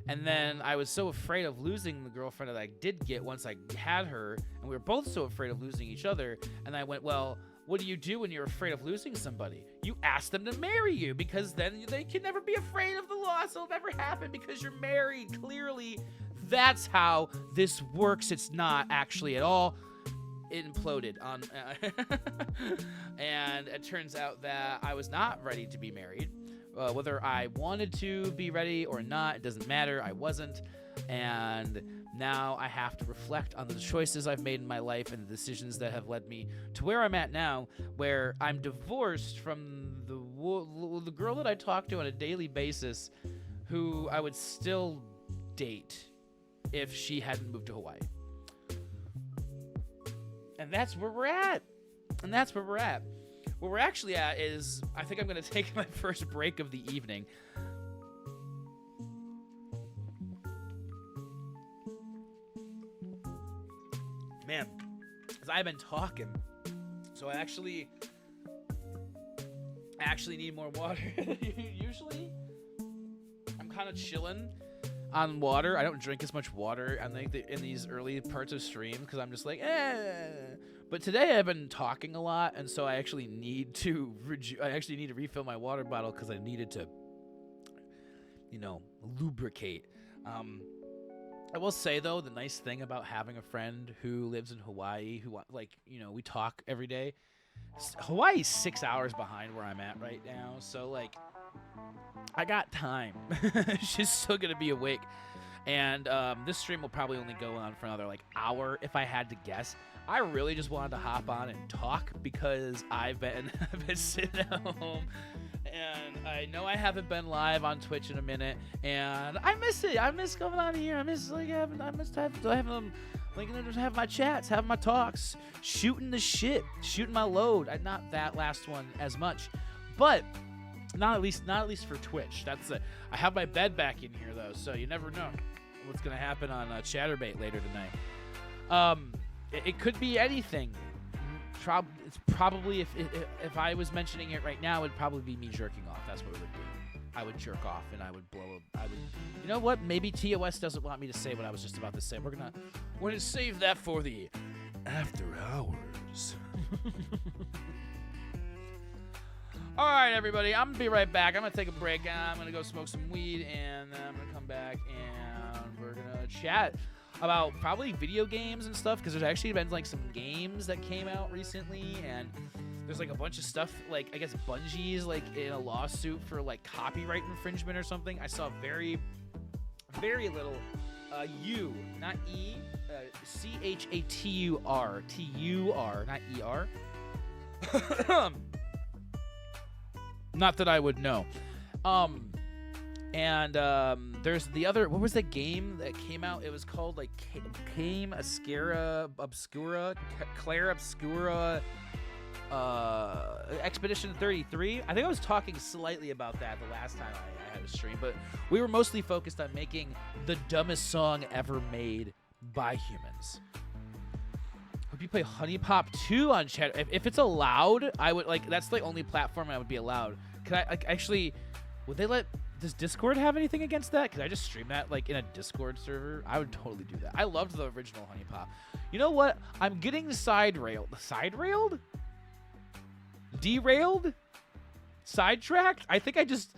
A: And then I was so afraid of losing the girlfriend that I did get once I had her, and we were both so afraid of losing each other. And I went, well, what do you do when you're afraid of losing somebody? You ask them to marry you, because then they can never be afraid of the loss. It'll never happen because you're married. Clearly, that's how this works. It's not actually at all. It imploded on and it turns out that I was not ready to be married. Whether I wanted to be ready or not, it doesn't matter. I wasn't. And now I have to reflect on the choices I've made in my life and the decisions that have led me to where I'm at now, where I'm divorced from the girl that I talk to on a daily basis, who I would still date if she hadn't moved to Hawaii. And that's where we're at. Where we're actually at is, I think I'm going to take my first break of the evening. Man, because I've been talking, so I actually need more water. Usually, I'm kind of chilling on water. I don't drink as much water in these early parts of stream because I'm just like, eh. But today I've been talking a lot, and so I actually need to refill my water bottle because I needed to, lubricate. I will say, though, the nice thing about having a friend who lives in Hawaii, who, we talk every day. Hawaii's 6 hours behind where I'm at right now, so, I got time. She's still going to be awake. And this stream will probably only go on for another, hour, if I had to guess. I really just wanted to hop on and talk because I've been sitting at home. And I know I haven't been live on Twitch in a minute, and I miss it. I miss coming on here. I miss having them, just having my chats, having my talks, shooting the shit, shooting my load. Not that last one as much, but not at least for Twitch. That's it. I have my bed back in here though, so you never know what's gonna happen on Chatterbait later tonight. It could be anything. It's probably, if I was mentioning it right now, it'd probably be me jerking off. That's what it would be. I would jerk off and I would blow up. You know what? Maybe TOS doesn't want me to say what I was just about to say. We're gonna save that for the after hours. All right, everybody. I'm gonna be right back. I'm gonna take a break. I'm gonna go smoke some weed, and then I'm gonna come back and we're gonna chat about probably video games and stuff, because there's actually been some games that came out recently, and there's a bunch of stuff, I guess Bungie's in a lawsuit for copyright infringement or something. I saw very, very little U, not E, CHATUR, TUR, not ER. Not that I would know. And there's the other, what was the game that came out? It was called Came Obscura, Claire Obscura, Expedition 33. I think I was talking slightly about that the last time I had a stream, but we were mostly focused on making the dumbest song ever made by humans. Hope you play Honey Pop 2 on chat. If it's allowed, I would that's the only platform I would be allowed. Can I actually, would they let, does Discord have anything against that? Could I just stream that in a Discord server? I would totally do that. I loved the original Honey Pop. You know what? I'm getting side-railed. Side-railed? Derailed? Sidetracked? I think I just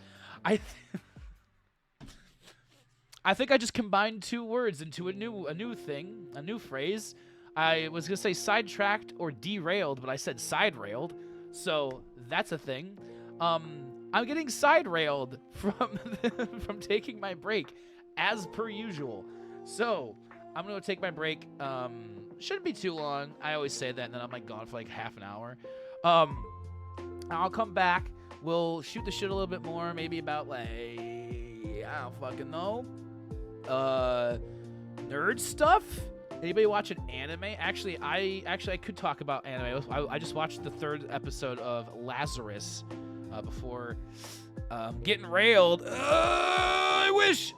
A: combined two words into a new thing, a new phrase. I was gonna say sidetracked or derailed, but I said side-railed, so that's a thing. I'm getting side-railed from taking my break, as per usual. So I'm gonna take my break. Shouldn't be too long. I always say that, and then I'm gone for half an hour. I'll come back. We'll shoot the shit a little bit more, maybe about I don't fucking know. Nerd stuff. Anybody watching anime? Actually, I could talk about anime. I just watched the 3rd episode of Lazarus before getting railed. I wish.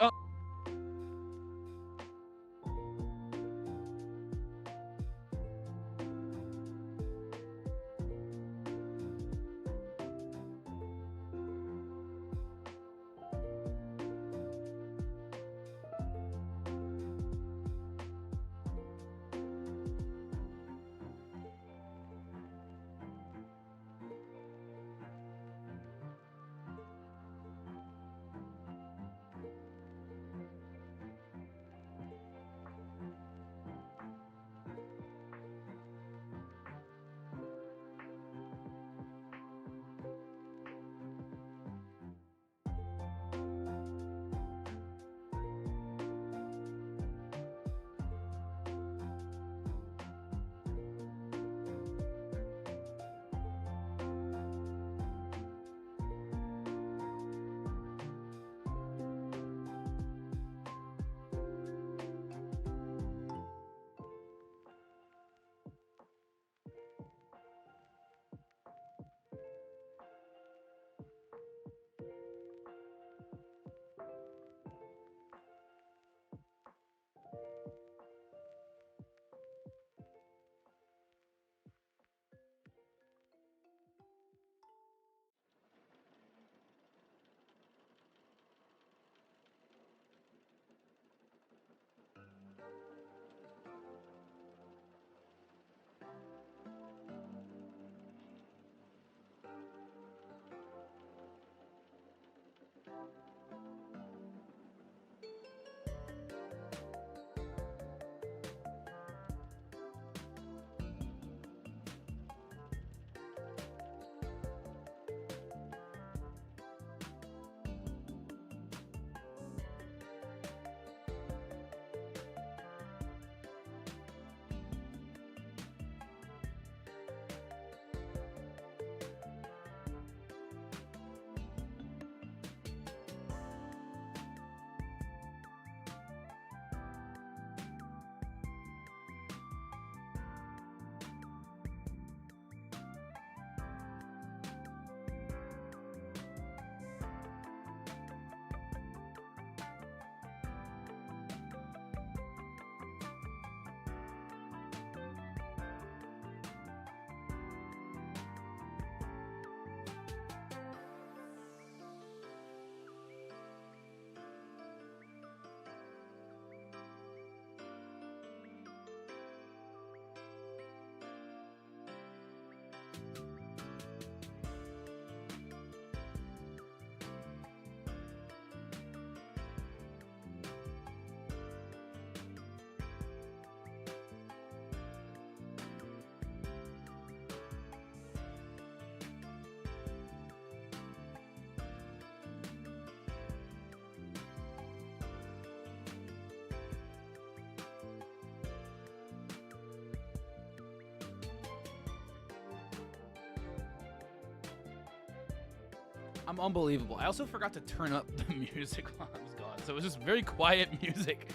A: I'm unbelievable. I also forgot to turn up the music while I was gone, so it was just very quiet music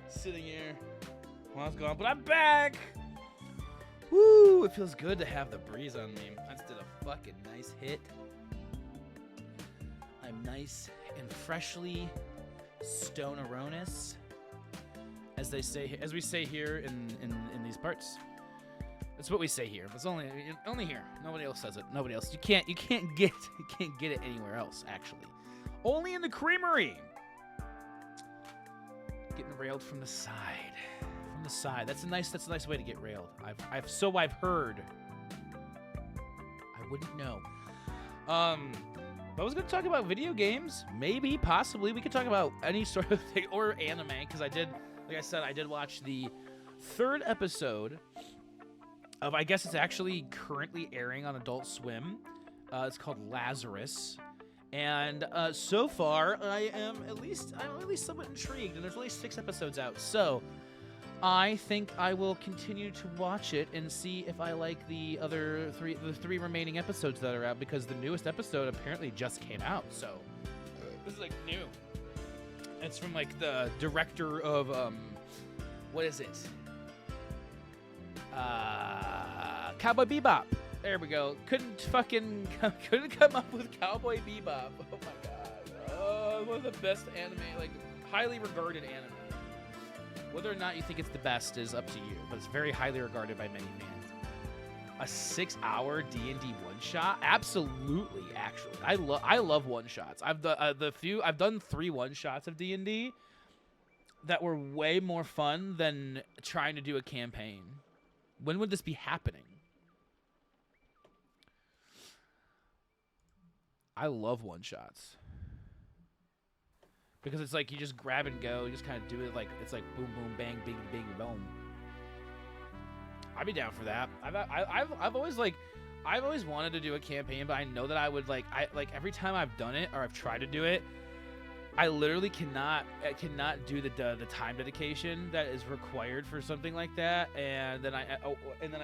A: sitting here while I was gone. But I'm back. Woo! It feels good to have the breeze on me. I just did a fucking nice hit. I'm nice and freshly Stone-aronis, as they say, as we say here in these parts. That's what we say here. It's only here. Nobody else says it. Nobody else. You can't get it anywhere else. Actually, only in the creamery. Getting railed from the side. From the side. That's a nice way to get railed. I've heard. I wouldn't know. But I was going to talk about video games. Maybe, possibly. We could talk about any sort of thing. Or anime. Because like I said, I did watch the 3rd episode of, I guess it's actually currently airing on Adult Swim. It's called Lazarus. And so far, I'm at least somewhat intrigued. And there's only 6 episodes out. So I think I will continue to watch it and see if I like the three remaining episodes that are out, because the newest episode apparently just came out. So this is like new. It's from like the director of what is it? Cowboy Bebop. There we go. Couldn't come up with Cowboy Bebop. Oh my god. Oh, one of the best anime, like highly regarded anime. Whether or not you think it's the best is up to you, but it's very highly regarded by many fans. A 6-hour D&D one-shot? Absolutely, actually. I love one-shots. I've done 3 one-shots of D&D that were way more fun than trying to do a campaign. When would this be happening? I love one-shots. Because it's like you just grab and go, you just kind of do it like it's like boom, boom, bang, bing, bing, boom. I'd be down for that. I've always wanted to do a campaign, but I know that I would every time I've done it or I've tried to do it, I literally cannot do the time dedication that is required for something like that, and then I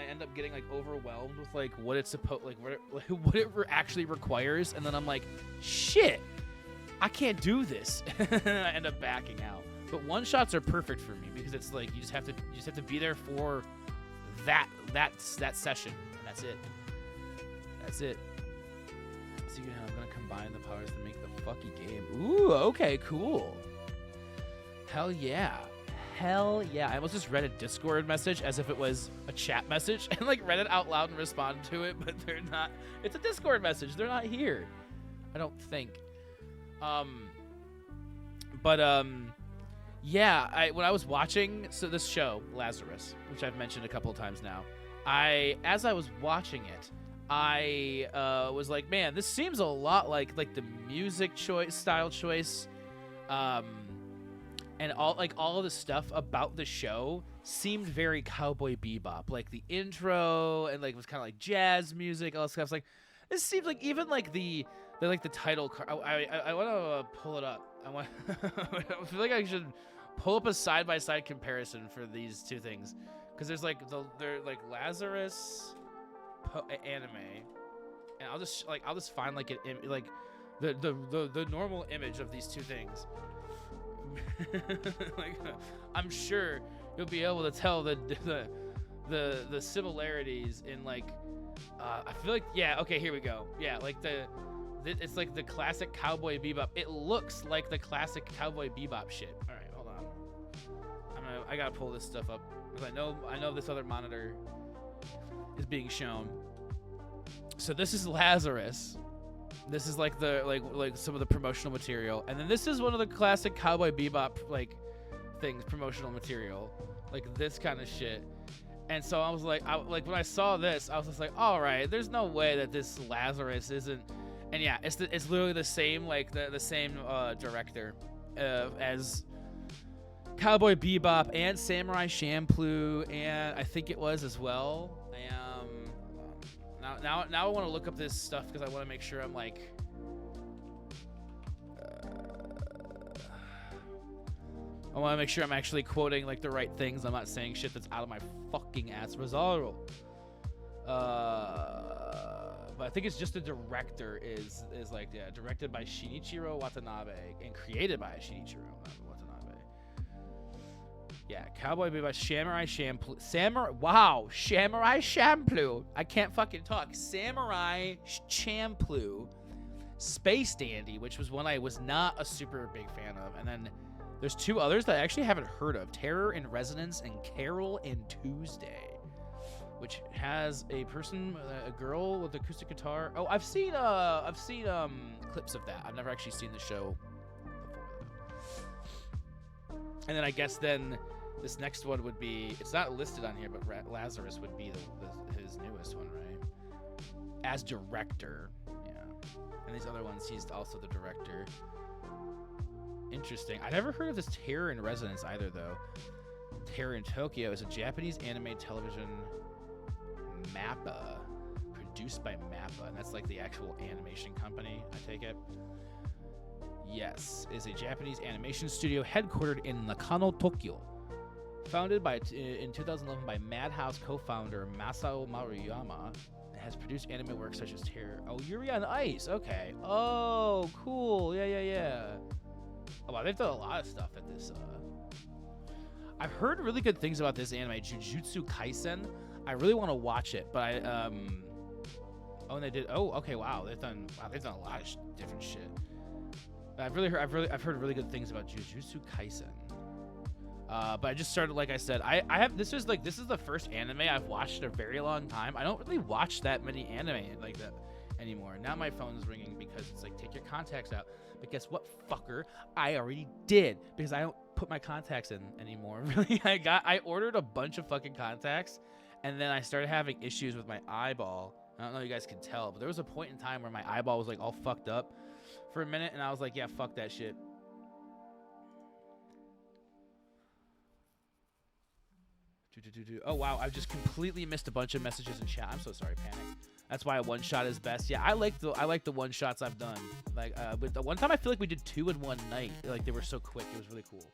A: end up getting like overwhelmed with like what it's supposed what it actually requires, and then I'm like, shit. I can't do this. And I end up backing out. But one-shots are perfect for me because it's like you just have to be there for that session, and that's it. That's it. So I'm gonna combine the powers to make the fucky game. Ooh, okay, cool. Hell yeah. Hell yeah. I almost just read a Discord message as if it was a chat message and like read it out loud and responded to it, but they're not. It's a Discord message. They're not here. I don't think. Yeah, when I was watching this show, Lazarus, which I've mentioned a couple of times now, as I was watching it, I was like, man, this seems a lot like the music style choice, and all of the stuff about the show seemed very Cowboy Bebop, like the intro and like it was kind of like jazz music, all this stuff. Like this seems like even like the title card. I want to pull it up. I feel like I should pull up a side-by-side comparison for these two things, because there's like they're like Lazarus anime, and I'll just find like the normal image of these two things. Like I'm sure you'll be able to tell the similarities in like. I feel like, yeah, okay, here we go. Yeah, like it's like the classic Cowboy Bebop. It looks like the classic Cowboy Bebop shit. All right, hold on. I gotta pull this stuff up because I know this other monitor is being shown. So this is Lazarus. This is like like some of the promotional material, and then this is one of the classic Cowboy Bebop like things, promotional material, like this kind of shit. And so I was like, when I saw this, I was just like, all right, there's no way that this Lazarus isn't. And yeah, it's literally the same, like the same director as Cowboy Bebop and Samurai Champloo, and I think it was as well. Now I want to look up this stuff because I want to make sure I'm like. I want to make sure I'm actually quoting like the right things. I'm not saying shit that's out of my fucking ass. Rosario. But I think it's just the director is like, yeah, directed by Shinichiro Watanabe and created by Shinichiro Watanabe. Yeah, Cowboy Bebop, Samurai Champloo. Samurai Champloo. I can't fucking talk. Samurai Champloo. Space Dandy, which was one I was not a super big fan of. And then there's two others that I actually haven't heard of. Terror in Resonance and Carol and Tuesday, which has a girl with acoustic guitar. Oh, I've seen clips of that. I've never actually seen the show before. And then I guess this next one would be, it's not listed on here, but Lazarus would be his newest one, right? As director, yeah. And these other ones, he's also the director. Interesting. I never heard of this Terror in Resonance either, though. Terror in Tokyo is a Japanese anime television MAPPA, produced by MAPPA, and that's like the actual animation company, I take it. Yes, is a Japanese animation studio headquartered in Nakano, Tokyo. Founded in 2011 by Madhouse co-founder Masao Maruyama, it has produced anime works such as Terror. Oh, Yuri on Ice. Okay. Oh, cool. Yeah. Oh, wow, they've done a lot of stuff at this. I've heard really good things about this anime, Jujutsu Kaisen. I really want to watch it, but oh, and they did. Oh, okay. Wow, they've done a lot of different shit. I've heard really good things about Jujutsu Kaisen. But I just started, like I said, this is the first anime I've watched in a very long time. I don't really watch that many anime like that anymore. Now my phone's ringing because it's like, take your contacts out. But guess what, fucker? I already did, because I don't put my contacts in anymore. Really, I ordered a bunch of fucking contacts, and then I started having issues with my eyeball. I don't know if you guys can tell, but there was a point in time where my eyeball was like all fucked up for a minute, and I was like, yeah, fuck that shit. Oh wow, I've just completely missed a bunch of messages in chat. I'm so sorry, Panic. That's why a one shot is best. Yeah, I like the one shots I've done. Like with the one time I feel like we did 2 in one night. Like they were so quick. It was really cool.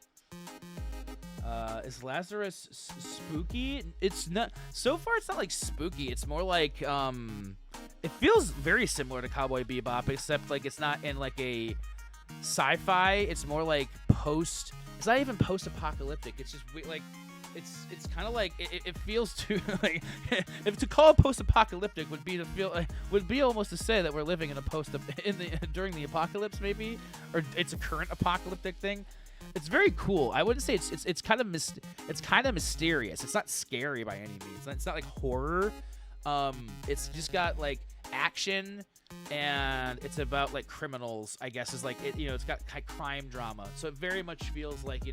A: Is Lazarus spooky? It's not. So far, it's not like spooky. It's more like it feels very similar to Cowboy Bebop, except like it's not in like a sci-fi. It's more like post. It's not even post-apocalyptic. It's just like. It's kind of like it feels too like, if to call it post-apocalyptic would be almost to say that we're living in a during the apocalypse, maybe, or it's a current apocalyptic thing. It's very cool. I wouldn't say it's kind of mysterious. It's not scary by any means. It's not like horror. It's just got like action, and it's about like criminals, I guess. Is like it, it's got crime drama. So it very much feels like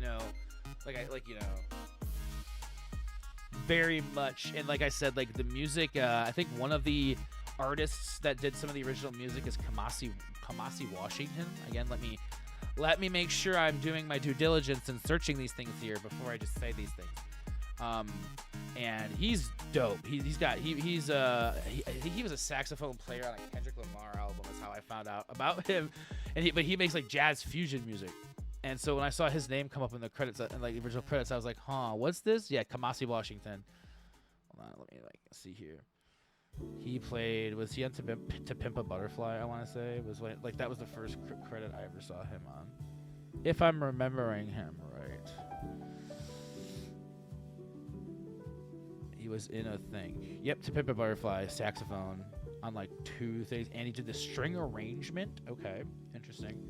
A: very much. And like I said, like the music, I think one of the artists that did some of the original music is Kamasi Washington. Again, let me make sure I'm doing my due diligence and searching these things here before I just say these things. And he's dope. He was a saxophone player on a Kendrick Lamar album. That's how I found out about him. But he makes like jazz fusion music. And so when I saw his name come up in the credits, in like the original credits, I was like, huh, what's this? Yeah, Kamasi Washington. Hold on, let me see here. Was he on To Pimp a Butterfly, I want to say? Was like that was the first credit I ever saw him on. If I'm remembering him right. He was in a thing. Yep, To Pimp a Butterfly, saxophone on like 2 things. And he did the string arrangement. Okay, interesting.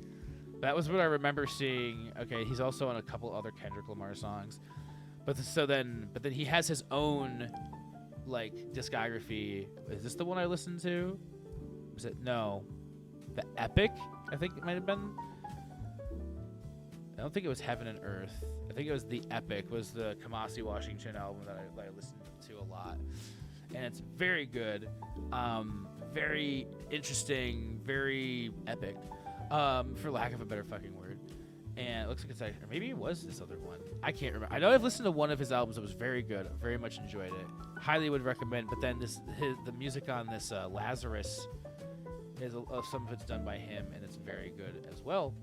A: That was what I remember seeing. Okay, he's also on a couple other Kendrick Lamar songs. But then he has his own like discography. Is this the one I listened to? Was it? No. The Epic? I think it might have been. I don't think it was Heaven and Earth. I think it was The Epic, was the Kamasi Washington album that I listened to a lot. And it's very good. Very interesting, very epic. For lack of a better fucking word. And it looks like it's like, or maybe it was this other one. I can't remember. I know I've listened to one of his albums that was very good. I very much enjoyed it. Highly would recommend. But then the music on this Lazarus is some of it's done by him, and it's very good as well.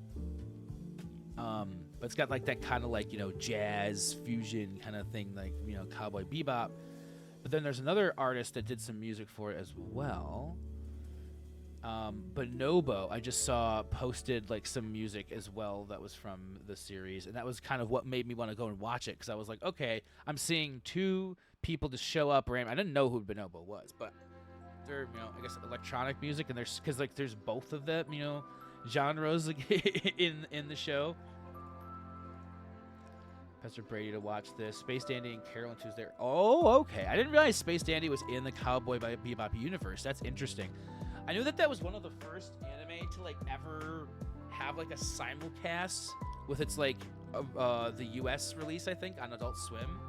A: But it's got like that kind of like jazz fusion kind of thing, like Cowboy Bebop. But then there's another artist that did some music for it as well. Bonobo, I just saw posted like some music as well that was from the series, and that was kind of what made me want to go and watch it, because I was like, okay, I'm seeing two people just show up. I didn't know who Bonobo was, but they're, I guess electronic music, and there's both of them, genres in the show. Pastor Brady to watch this. Space Dandy and Carolyn Tuesday. Oh, okay. I didn't realize Space Dandy was in the Cowboy Bebop universe. That's interesting. I knew that was one of the first anime to like ever have like a simulcast with its like the US release, I think, on Adult Swim.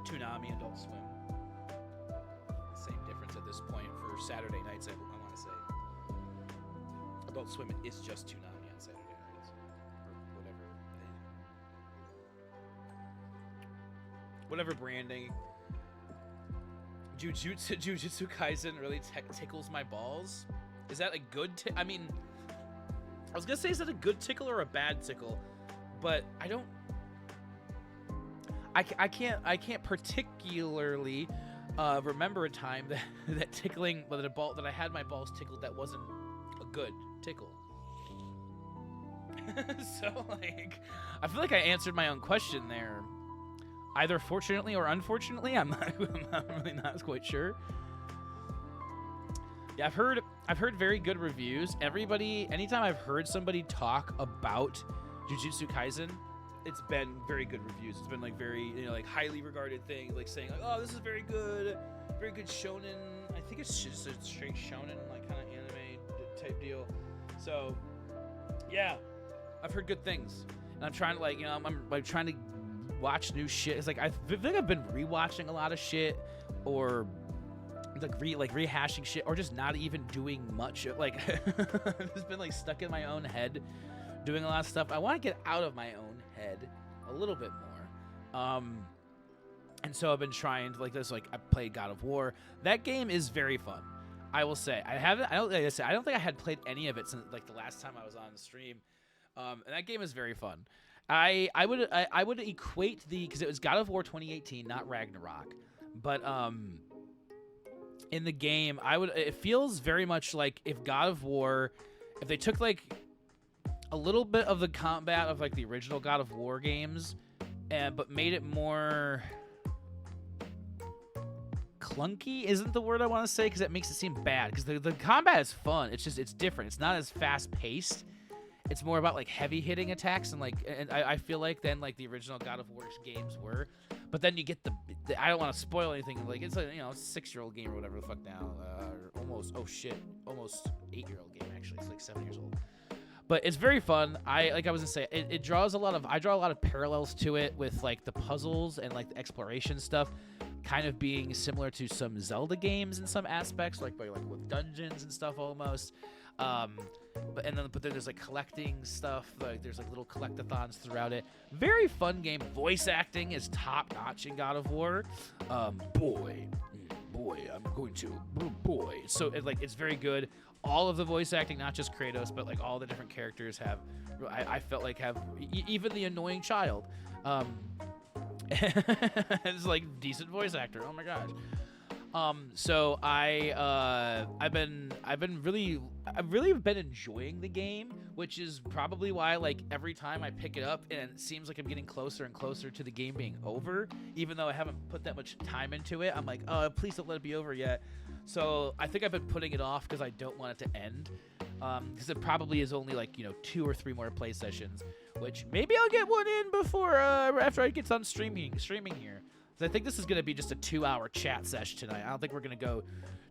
A: Toonami, Adult Swim. Same difference at this point for Saturday nights, I want to say. Adult Swim is just Toonami on Saturday nights. Or whatever branding. Jujutsu Kaisen really tickles my balls. Is that a good I mean, I was gonna say, is that a good tickle or a bad tickle? But I can't particularly remember a time that tickling that I had my balls tickled that wasn't a good tickle. So like, I feel like I answered my own question there, either fortunately or unfortunately. I'm really not quite sure. Yeah, I've heard very good reviews. Anytime I've heard somebody talk about Jujutsu Kaisen, it's been very good reviews. It's been like very, like highly regarded thing, like saying like, oh, this is very good shonen. I think it's just a straight shonen like kind of anime type deal. So yeah, I've heard good things, and I'm trying to like, I'm trying to watch new shit. It's like I feel like I've been rewatching a lot of shit, or like rehashing shit, or just not even doing much. Like I've just been like stuck in my own head doing a lot of stuff. I want to get out of my own head a little bit more. And so I've been trying to, like I played God of War. That game is very fun. I will say. I don't think I had played any of it since like the last time I was on the stream. And that game is very fun. I would equate because it was God of War 2018, not Ragnarok. But in the game, it feels very much like if God of War, if they took like a little bit of the combat of like the original God of War games, but made it more clunky isn't the word I want to say, because it makes it seem bad, because the combat is fun. It's different. It's not as fast paced. It's more about like heavy hitting attacks, and I feel like then like the original God of War games were, but then you get the I don't want to spoil anything, like it's like, a 6-year-old game or whatever the fuck now, almost 8-year-old game actually. It's like 7 years old. But it's very fun. I was gonna say, I draw a lot of parallels to it, with like the puzzles and like the exploration stuff kind of being similar to some Zelda games in some aspects, like with dungeons and stuff almost. But then there's like collecting stuff, like there's like little collectathons throughout it. Very fun game. Voice acting is top notch in God of War. Boy, I'm going to boy. So it's very good. All of the voice acting, not just Kratos, but like all the different characters have, I felt like have, even the annoying child, it's like decent voice actor. Oh my gosh. So I've really been enjoying the game, which is probably why like every time I pick it up and it seems like I'm getting closer and closer to the game being over, even though I haven't put that much time into it. I'm like, oh, please don't let it be over yet. So I think I've been putting it off because I don't want it to end, because it probably is only like 2 or 3 more play sessions, which maybe I'll get one in before after I get done streaming here. I think this is going to be just a 2-hour chat session tonight. I don't think we're going to go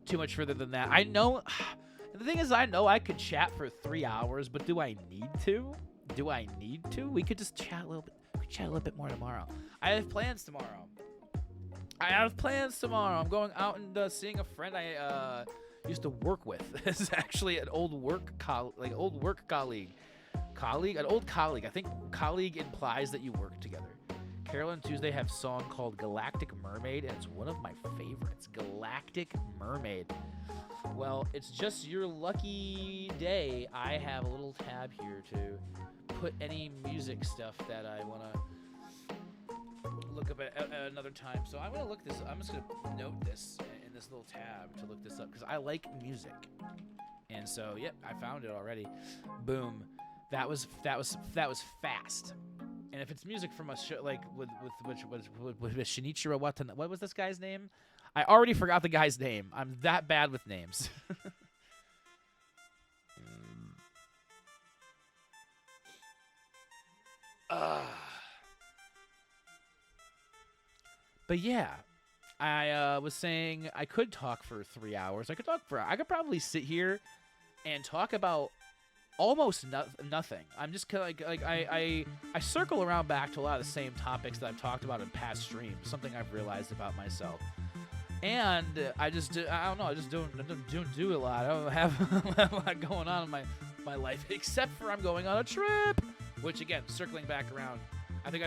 A: too much further than that. I know, the thing is, I know I could chat for 3 hours, but do I need to? We could just chat a little bit. We could chat a little bit more tomorrow. I have plans tomorrow. I'm going out and seeing a friend I used to work with. It's actually an old work colleague. An old colleague. I think colleague implies that you work together. Carol and Tuesday have a song called Galactic Mermaid, and it's one of my favorites. Galactic Mermaid. Well, it's just your lucky day. I have a little tab here to put any music stuff that I want to look up at another time. So I'm going to look this. I'm just going to note this in this little tab to look this up because I like music. And so, yep, I found it already. Boom. That was fast. And if it's music from a show like with Shinichiro Watanabe, what was this guy's name? I already forgot the guy's name. I'm that bad with names. But yeah, I was saying I could talk for 3 hours. I could probably sit here and talk about almost nothing. I'm just kind of like I circle around back to a lot of the same topics that I've talked about in past streams. Something I've realized about myself. And I don't know. I just don't do a lot. I don't have a lot going on in my life, except for I'm going on a trip. Which again, circling back around, I think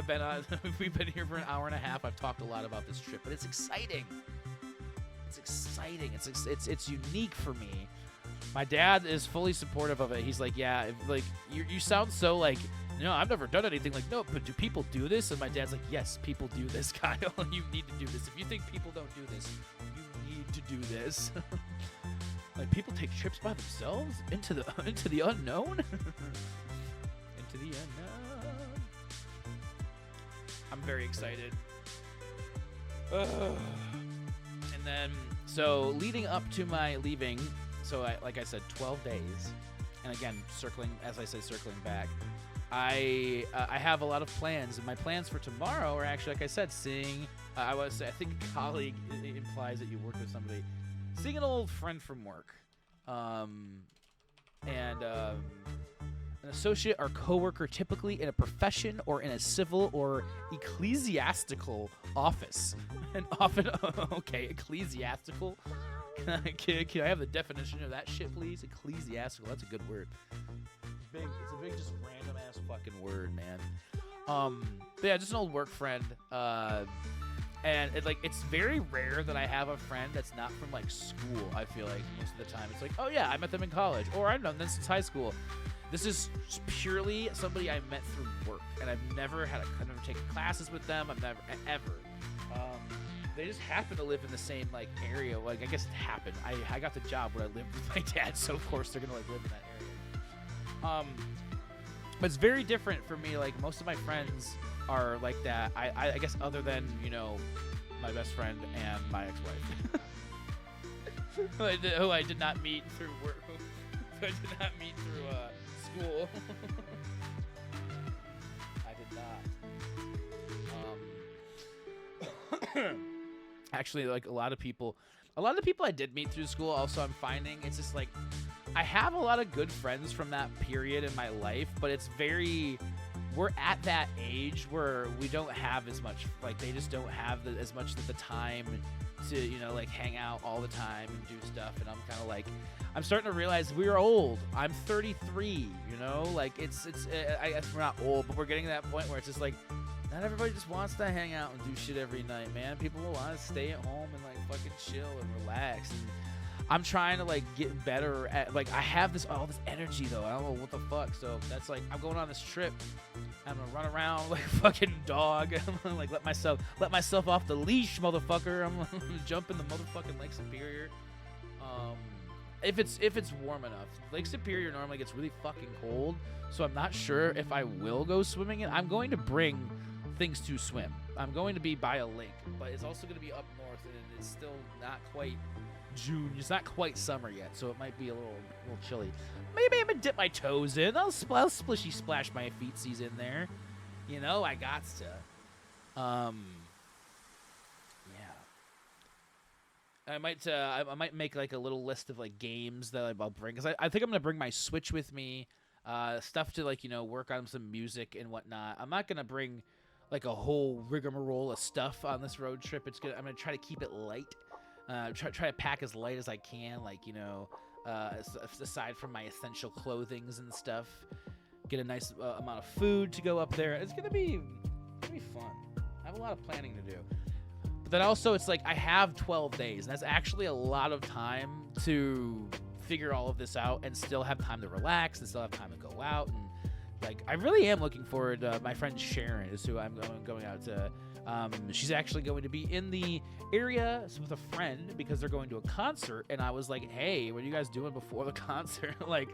A: we've been here for an hour and a half. I've talked a lot about this trip, but it's exciting. It's exciting. It's unique for me. My dad is fully supportive of it. He's like, yeah, you sound so like, no, I've never done anything. Like, no, but do people do this? And my dad's like, yes, people do this, Kyle. You need to do this. If you think people don't do this, you need to do this. Like, people take trips by themselves into the unknown. Into the unknown. I'm very excited. And then, so leading up to my leaving, so like I said, 12 days. And again, circling back, I have a lot of plans. And my plans for tomorrow are actually, like I said, seeing, I think a colleague implies that you work with somebody. Seeing an old friend from work. An associate or coworker typically in a profession or in a civil or ecclesiastical office. And often, okay, ecclesiastical. Can I have the definition of that shit, please? Ecclesiastical, that's a good word. It's a big, just random ass fucking word, man. But yeah, just an old work friend. And it's very rare that I have a friend that's not from like school. I feel like most of the time it's like, oh yeah, I met them in college, or I've known them since high school. This is purely somebody I met through work, and I've never taken classes with them. I've never ever. They just happen to live in the same like area. Like I guess it happened. I got the job where I lived with my dad, so of course they're gonna like live in that area. But it's very different for me. Like most of my friends are like that. I guess other than my best friend and my ex-wife, who I did not meet through work. I did not meet through school. I did not. Actually, like a lot of the people I did meet through school. Also, I'm finding it's just like I have a lot of good friends from that period in my life, but we're at that age where we don't have as much, like they just don't have as much of the time to, like hang out all the time and do stuff. And I'm kind of like, I'm starting to realize we're old. I'm 33, like I guess we're not old, but we're getting to that point where it's just like, not everybody just wants to hang out and do shit every night, man. People will want to stay at home and like fucking chill and relax. And I'm trying to like get better at, like I have all this energy though. I don't know what the fuck. So that's like I'm going on this trip. I'm gonna run around like a fucking dog. I'm gonna like let myself off the leash, motherfucker. I'm gonna jump in the motherfucking Lake Superior. If it's warm enough. Lake Superior normally gets really fucking cold, so I'm not sure if I will go swimming in. I'm going to bring things to swim. I'm going to be by a lake, but it's also going to be up north, and it's still not quite June. It's not quite summer yet, so it might be a little chilly. Maybe I'm gonna dip my toes in. I'll splishy splash my feetsies in there. I got to. Yeah. I might make like a little list of like games that I'll bring, because I think I'm gonna bring my Switch with me, stuff to like work on some music and whatnot. I'm not gonna bring like a whole rigmarole of stuff on this road trip. I'm gonna try to keep it light. Try to pack as light as I can, like aside from my essential clothings and stuff. Get a nice amount of food to go up there. It's gonna be fun. I have a lot of planning to do. But then also, it's like I have 12 days, and that's actually a lot of time to figure all of this out and still have time to relax and still have time to go out and like I really am looking forward. My friend Sharon is who I'm going out to. She's actually going to be in the area with a friend because they're going to a concert. And I was like, hey, what are you guys doing before the concert? Like,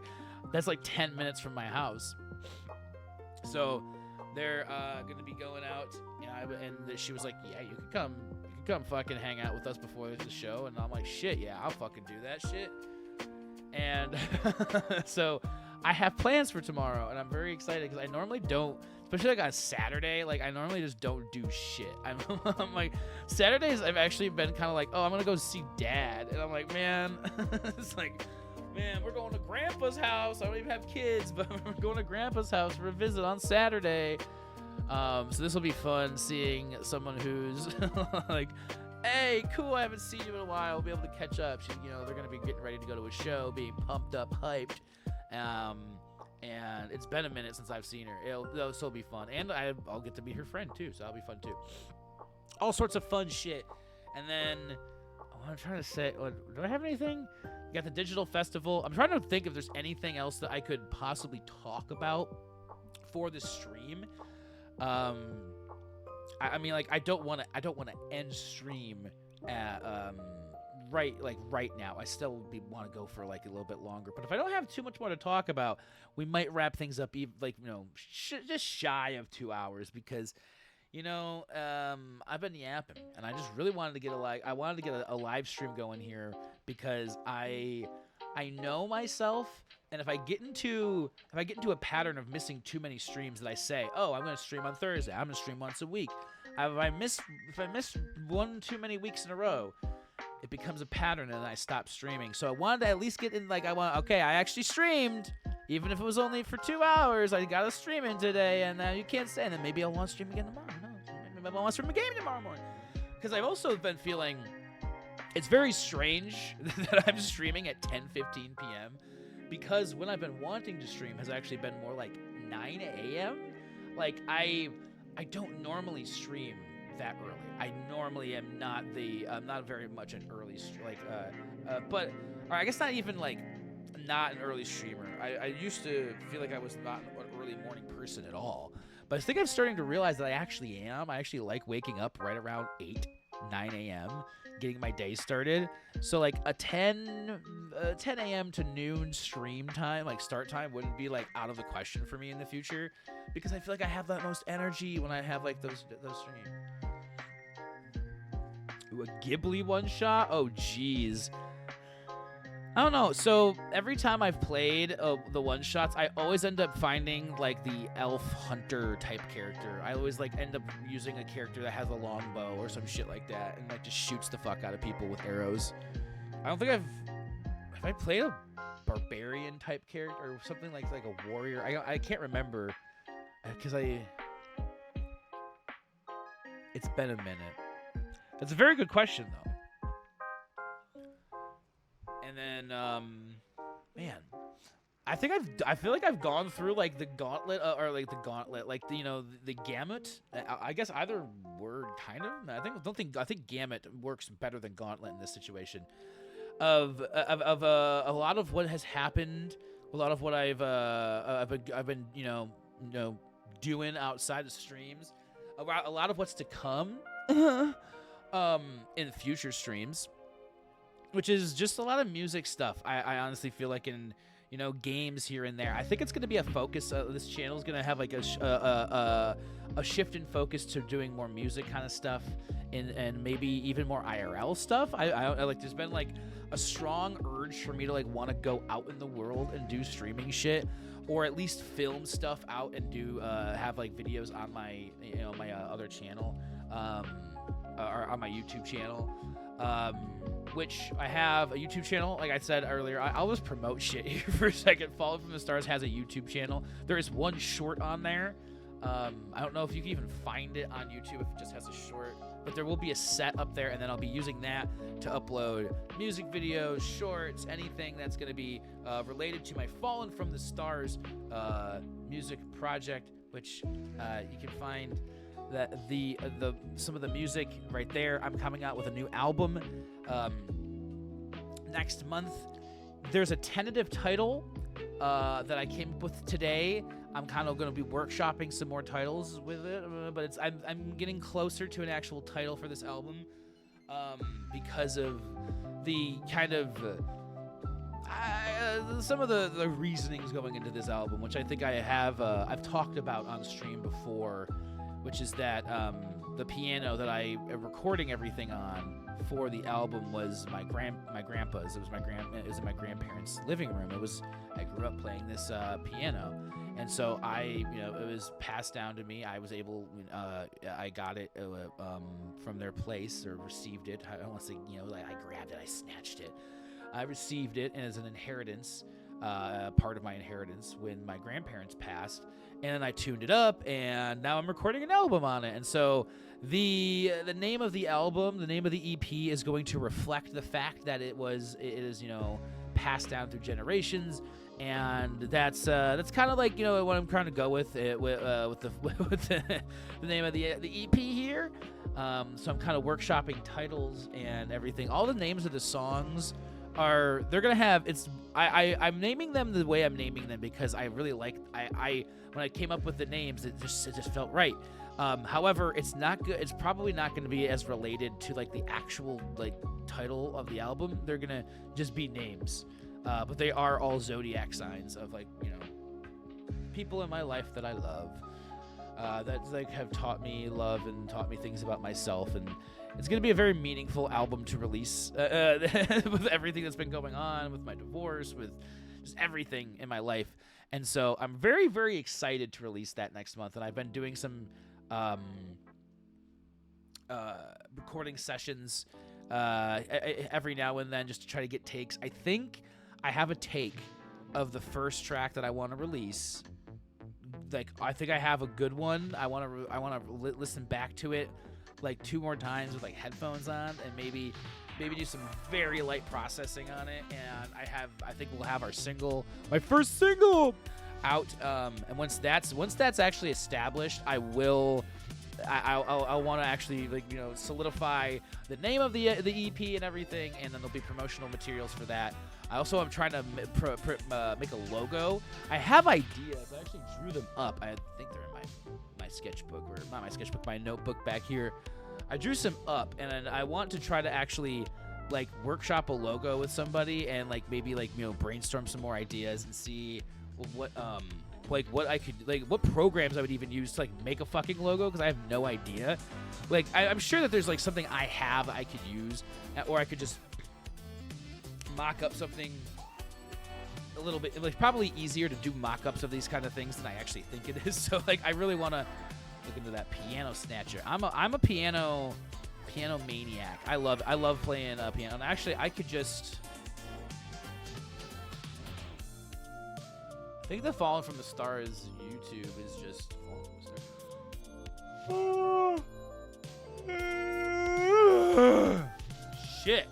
A: that's like 10 minutes from my house. So they're going to be going out. And she was like, yeah, you can come fucking hang out with us before the show. And I'm like, shit, yeah, I'll fucking do that shit. And so I have plans for tomorrow, and I'm very excited because I normally don't, especially like on Saturday, like I normally just don't do shit. I'm like, Saturdays I've actually been kind of like, oh, I'm going to go see Dad. And I'm like, man, it's like, man, we're going to Grandpa's house. I don't even have kids, but we're going to Grandpa's house for a visit on Saturday. So this will be fun seeing someone who's like, hey, cool, I haven't seen you in a while. We'll be able to catch up. They're going to be getting ready to go to a show, being pumped up, hyped. And it's been a minute since I've seen her. It'll still be fun. And I'll get to be her friend, too, so that'll be fun, too. All sorts of fun shit. And then, I'm trying to say, do I have anything? You got the digital festival. I'm trying to think if there's anything else that I could possibly talk about for the stream. I mean, like, I don't want to end stream at, right now. I still want to go for like a little bit longer. But if I don't have too much more to talk about, we might wrap things up just shy of 2 hours because, I've been yapping and I just really wanted to get a live stream going here because I know myself. And if I get into a pattern of missing too many streams that I say, oh, I'm going to stream on Thursday, I'm going to stream once a week. If I miss one too many weeks in a row, it becomes a pattern and I stop streaming. So I wanted to at least get in, I actually streamed. Even if it was only for 2 hours, I got to stream in today, and you can't say, and then maybe I'll want to stream again tomorrow. No, maybe I'll want to stream a game tomorrow morning. Because I've also been feeling, it's very strange that I'm streaming at 10:15 p.m. because when I've been wanting to stream has actually been more like 9 a.m. Like, I don't normally stream that early. I normally am not very much an early I guess not even like not an early streamer. I used to feel like I was not an early morning person at all. But I think I'm starting to realize that I actually am. I actually like waking up right around 9 a.m., getting my day started. So like a 10 a.m. to noon stream time, like start time, wouldn't be like out of the question for me in the future because I feel like I have that most energy when I have like those streams. Ooh, a Ghibli one shot? Oh, jeez. I don't know. So every time I've played the one shots, I always end up finding like the elf hunter type character. I always like end up using a character that has a long bow or some shit like that, and like just shoots the fuck out of people with arrows. I don't think have I played a barbarian type character or something like a warrior. I can't remember because it's been a minute. That's a very good question though. And then, man, I feel like I've gone through like the gauntlet, the gamut. I guess either word, kind of. I think gamut works better than gauntlet in this situation. Of a lot of what has happened, a lot of what I've been doing outside of streams, a lot of what's to come, in future streams. Which is just a lot of music stuff. I honestly feel like in games here and there. I think it's going to be a focus. This channel is going to have like a shift in focus to doing more music kind of stuff, and maybe even more IRL stuff. I like. There's been like a strong urge for me to like want to go out in the world and do streaming shit, or at least film stuff out and do have like videos on my my other channel, or on my YouTube channel. Which I have a YouTube channel, like I said earlier. I'll just promote shit here for a second. Fallen from the Stars has a YouTube channel. There is one short on there. I don't know if you can even find it on YouTube if it just has a short, but there will be a set up there, and then I'll be using that to upload music videos, shorts, anything that's going to be related to my Fallen from the Stars music project, which you can find that the some of the music right there. I'm coming out with a new album next month. There's a tentative title that I came up with today. I'm kind of going to be workshopping some more titles with it, but I'm getting closer to an actual title for this album, because of the kind of some of the reasonings going into this album, which I think I've talked about on stream before, which is that the piano that I am recording everything on for the album was my grandpa's. It was in my grandparents' living room. I grew up playing this piano, and so it was passed down to me. I was able, I got it from their place, or received it. I don't want to say, I grabbed it, I snatched it. I received it as an inheritance, part of my inheritance when my grandparents passed, and then I tuned it up, and now I'm recording an album on it. And so the name of the album, the name of the EP, is going to reflect the fact that it is passed down through generations, and that's kind of like what I'm trying to go with it with the name of the EP here. So I'm kind of workshopping titles and everything. All the names of the songs they're gonna have I'm naming them the way I'm naming them because I really like when I came up with the names, it just felt right. However, it's not good. It's probably not going to be as related to like the actual like title of the album. They're gonna just be names, but they are all zodiac signs of people in my life that I love, that like have taught me love and taught me things about myself. And it's going to be a very meaningful album to release with everything that's been going on, with my divorce, with just everything in my life. And so I'm very, very excited to release that next month. And I've been doing some recording sessions every now and then just to try to get takes. I think I have a take of the first track that I want to release. Like, I think I have a good one. I want to listen back to it like 2 more times with like headphones on, and maybe do some very light processing on it. And I think we'll have my first single out. And once that's actually established, I'll want to actually solidify the name of the EP and everything, and then there'll be promotional materials for that. I also am trying to make a logo. I have ideas. I actually drew them up. I think they're in my sketchbook, or not my sketchbook, my notebook back here. I drew some up, and I want to try to actually like workshop a logo with somebody, and maybe brainstorm some more ideas and see what I could what programs I would even use to make a fucking logo, because I have no idea. I'm sure that there's something I could use, or I could just mock up something a little bit. Probably easier to do mock-ups of these kind of things than I actually think it is. So I really want to look into that piano snatcher. I'm a piano maniac. I love playing piano. And actually, I could just, I think the Fallen from the Stars YouTube is just Fallen from the Stars. Shit.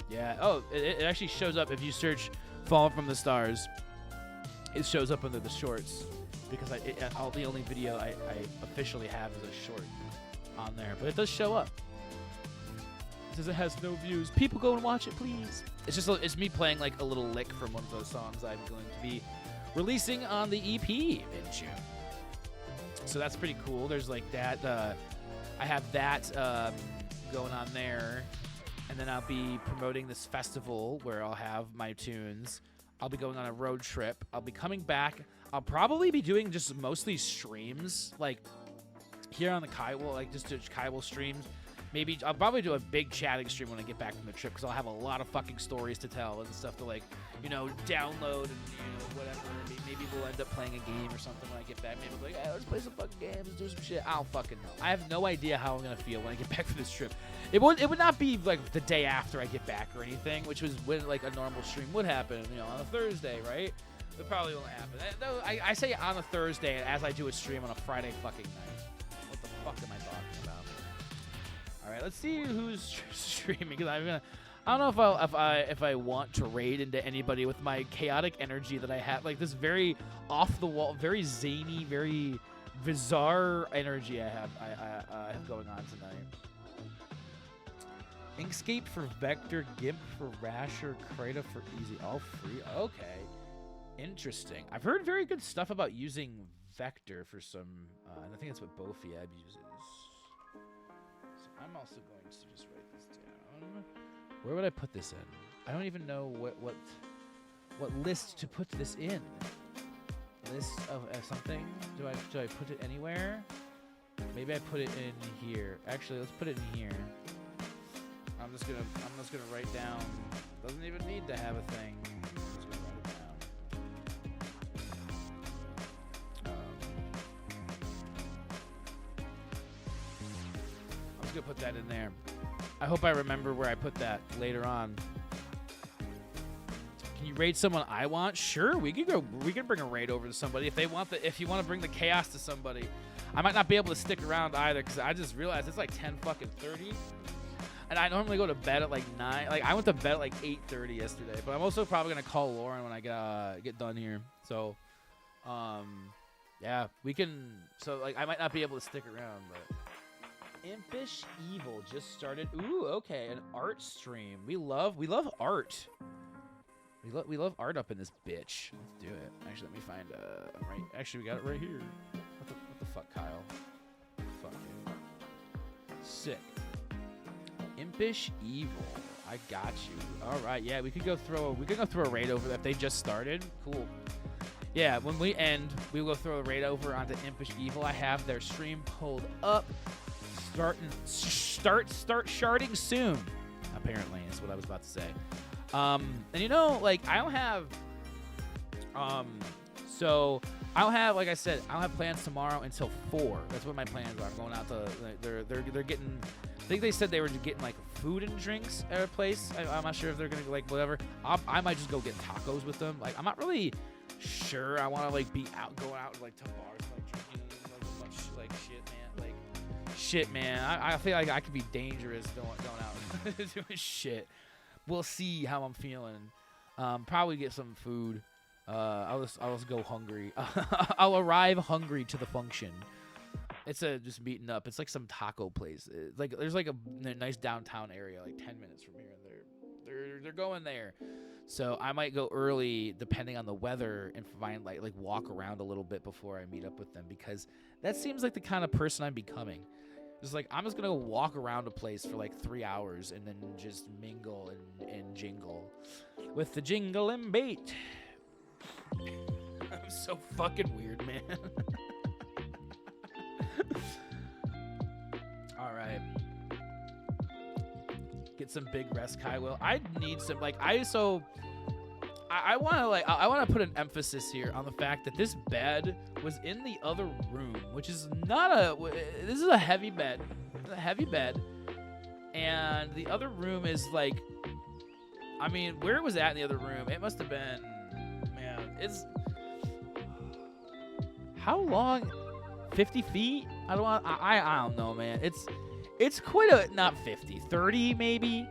A: Yeah. Oh, it actually shows up if you search "Fallen from the Stars." It shows up under the shorts, because the only video I officially have is a short on there, but it does show up. It says it has no views. People go and watch it, please. It's me playing a little lick from one of those songs I'm going to be releasing on the EP in June. So that's pretty cool. There's that. I have that going on there. And then I'll be promoting this festival where I'll have my tunes. I'll be going on a road trip. I'll be coming back. I'll probably be doing just mostly streams, here on the Kaiwell, just do Kaiwell streams. Maybe I'll probably do a big chatting stream when I get back from the trip, because I'll have a lot of fucking stories to tell and stuff to download and whatever. Maybe we'll end up playing a game or something when I get back. Maybe we'll be let's play some fucking games, let's do some shit. I don't fucking know. I have no idea how I'm gonna feel when I get back from this trip. It would not be the day after I get back or anything, which was when a normal stream would happen, on a Thursday, right? It probably won't happen. I say on a Thursday as I do a stream on a Friday fucking night. What the fuck am I talking about? All right, let's see who's streaming, because I don't know if I want to raid into anybody with my chaotic energy that I have, this very off the wall, very zany, very bizarre energy I have going on tonight. Inkscape for Vector, GIMP for Rasher, Krita for Easy, all free. Okay. Interesting. I've heard very good stuff about using vector for some, and I think that's what Bofiab uses. So I'm also going to just write this down. Where would I put this in? I don't even know what list to put this in. List of something? Do I put it anywhere? Maybe I put it in here. Actually, let's put it in here. I'm just gonna write down. Doesn't even need to have a thing. I'm just gonna write it down. I'm just gonna put that in there. I hope I remember where I put that later on. Can you raid someone I want? Sure, we can go. We can bring a raid over to somebody if they want the. If you want to bring the chaos to somebody, I might not be able to stick around either because I just realized it's like 10:30, and I normally go to bed at like 9. Like I went to bed at like 8:30 yesterday, but I'm also probably gonna call Lauren when I get done here. So, yeah, we can. So like I might not be able to stick around, but. Impish Evil just started. Ooh, okay, an art stream. We love art. We love art up in this bitch. Let's do it. Actually, let me find right. Actually, we got it right here. What the fuck, Kyle? Fuck you. Sick. Impish Evil. I got you. All right. Yeah, we could go throw a raid over that. If they just started. Cool. Yeah, when we end, we will throw a raid over onto Impish Evil. I have their stream pulled up. Start sharding soon. Apparently, is what I was about to say. And you know, like I don't have, so I don't have, like I said, I don't have plans tomorrow until 4. That's what my plans are. I'm going out to, they're getting. I think they said they were getting like food and drinks at a place. I'm not sure if they're gonna like whatever. I might just go get tacos with them. Like I'm not really sure. I want to like be going out like to bars, like drinking like a bunch like shit, man. Like. Shit, man. I feel like I could be dangerous going out doing shit. We'll see how I'm feeling. Probably get some food. I'll just go hungry. I'll arrive hungry to the function. It's just meeting up. It's like some taco place. It's like there's like a nice downtown area, like 10 minutes from here. And they're going there. So I might go early, depending on the weather, and find like walk around a little bit before I meet up with them because that seems like the kind of person I'm becoming. It's like I'm just gonna walk around a place for like 3 hours and then just mingle and jingle with the jingle and bait. I'm so fucking weird, man. All right. Get some big rest, Kai will. I need some I want to put an emphasis here on the fact that this bed was in the other room, which is this is a heavy bed. It's a heavy bed. And the other room is like, I mean, where it was at in the other room, it must have been, man, it's, how long? 50 feet? I don't know, man. It's quite a, not 50, 30 maybe?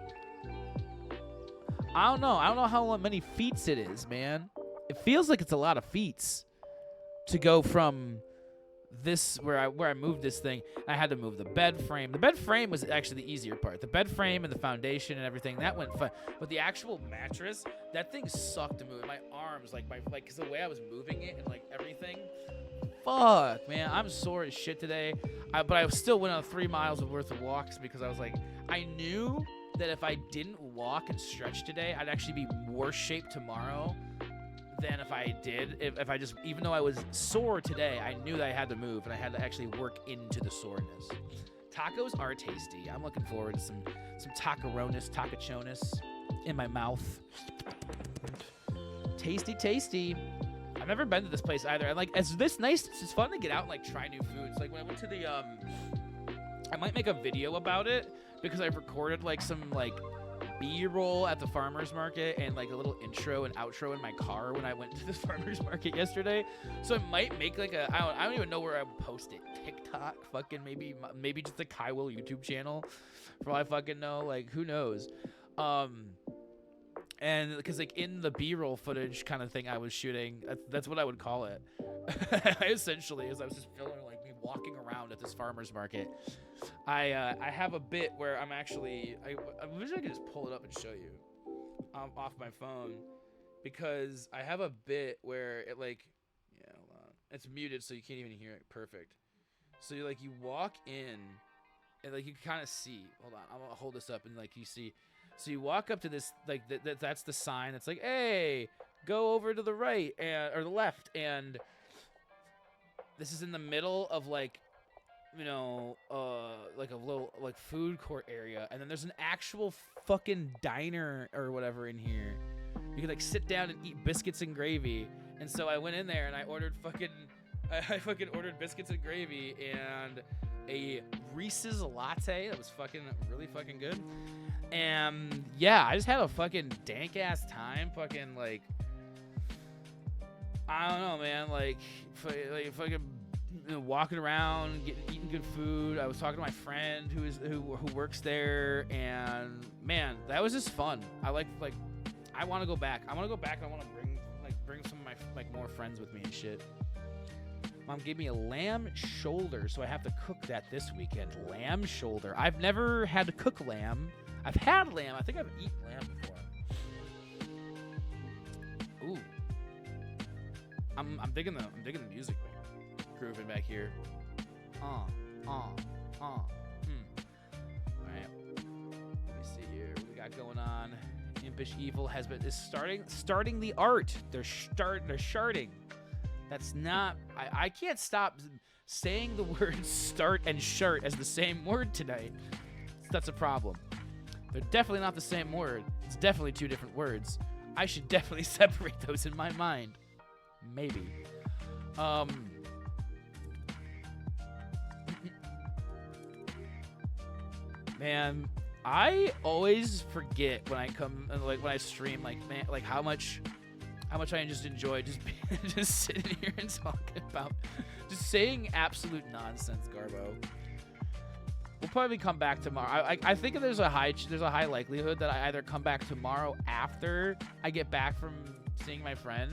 A: I don't know. I don't know how many feet it is, man. It feels like it's a lot of feet to go from this where I moved this thing. I had to move the bed frame. The bed frame was actually the easier part. The bed frame and the foundation and everything, that went fine. But the actual mattress, that thing sucked to move. My arms, because the way I was moving it and like everything. Fuck, man. I'm sore as shit today. But I still went on 3 miles worth of walks because I was like, I knew that if I didn't walk and stretch today, I'd actually be worse shape tomorrow than if I did. If I just, even though I was sore today, I knew that I had to move and I had to actually work into the soreness. Tacos are tasty. I'm looking forward to some tacachonis in my mouth. Tasty, tasty. I've never been to this place either. And like, it's this nice. It's fun to get out and like try new foods. Like when I went to the, I might make a video about it because I've recorded like some like B-roll at the farmer's market and like a little intro and outro in my car when I went to the farmer's market yesterday. So I might make like I don't even know where I would post it. TikTok, fucking maybe just the Kai Will YouTube channel, for all I fucking know. Like who knows? And because like in the B-roll footage kind of thing I was shooting, that's what I would call it. Essentially, as I was just filming like me walking around at this farmer's market. I have a bit where I'm actually I wish I could just pull it up and show you off my phone. because I have a bit where it like, yeah, hold on. It's muted so you can't even hear it. Perfect. So you like you walk in and like you kind of see. Hold on, I'm gonna hold this up and like you see. So you walk up to this like that's the sign. That's like, hey, go over to the right and or the left, and this is in the middle of like, you know, like a little like food court area, and then there's an actual fucking diner or whatever in here. You can like sit down and eat biscuits and gravy. And so I went in there and I ordered I fucking ordered biscuits and gravy and a Reese's latte that was fucking really fucking good. And yeah, I just had a fucking dank ass time, fucking like, I don't know, man, like fucking walking around, eating good food. I was talking to my friend who works there, and man, that was just fun. I want to go back. I want to go back. I want to bring some of my like more friends with me and shit. Mom gave me a lamb shoulder, so I have to cook that this weekend. Lamb shoulder. I've never had to cook lamb. I've had lamb. I think I've eaten lamb before. Ooh. I'm digging the music, man. Grooving back here. Alright. Let me see here. What we got going on? Impish Evil is starting the art. They're sharding. That's not. I can't stop saying the words start and shirt as the same word tonight. That's a problem. They're definitely not the same word. It's definitely two different words. I should definitely separate those in my mind. Maybe. Man, I always forget when I stream, like, man, like how much I just enjoy just sitting here and talking about just saying absolute nonsense, Garbo. We'll probably come back tomorrow. I think there's a high likelihood that I either come back tomorrow after I get back from seeing my friend,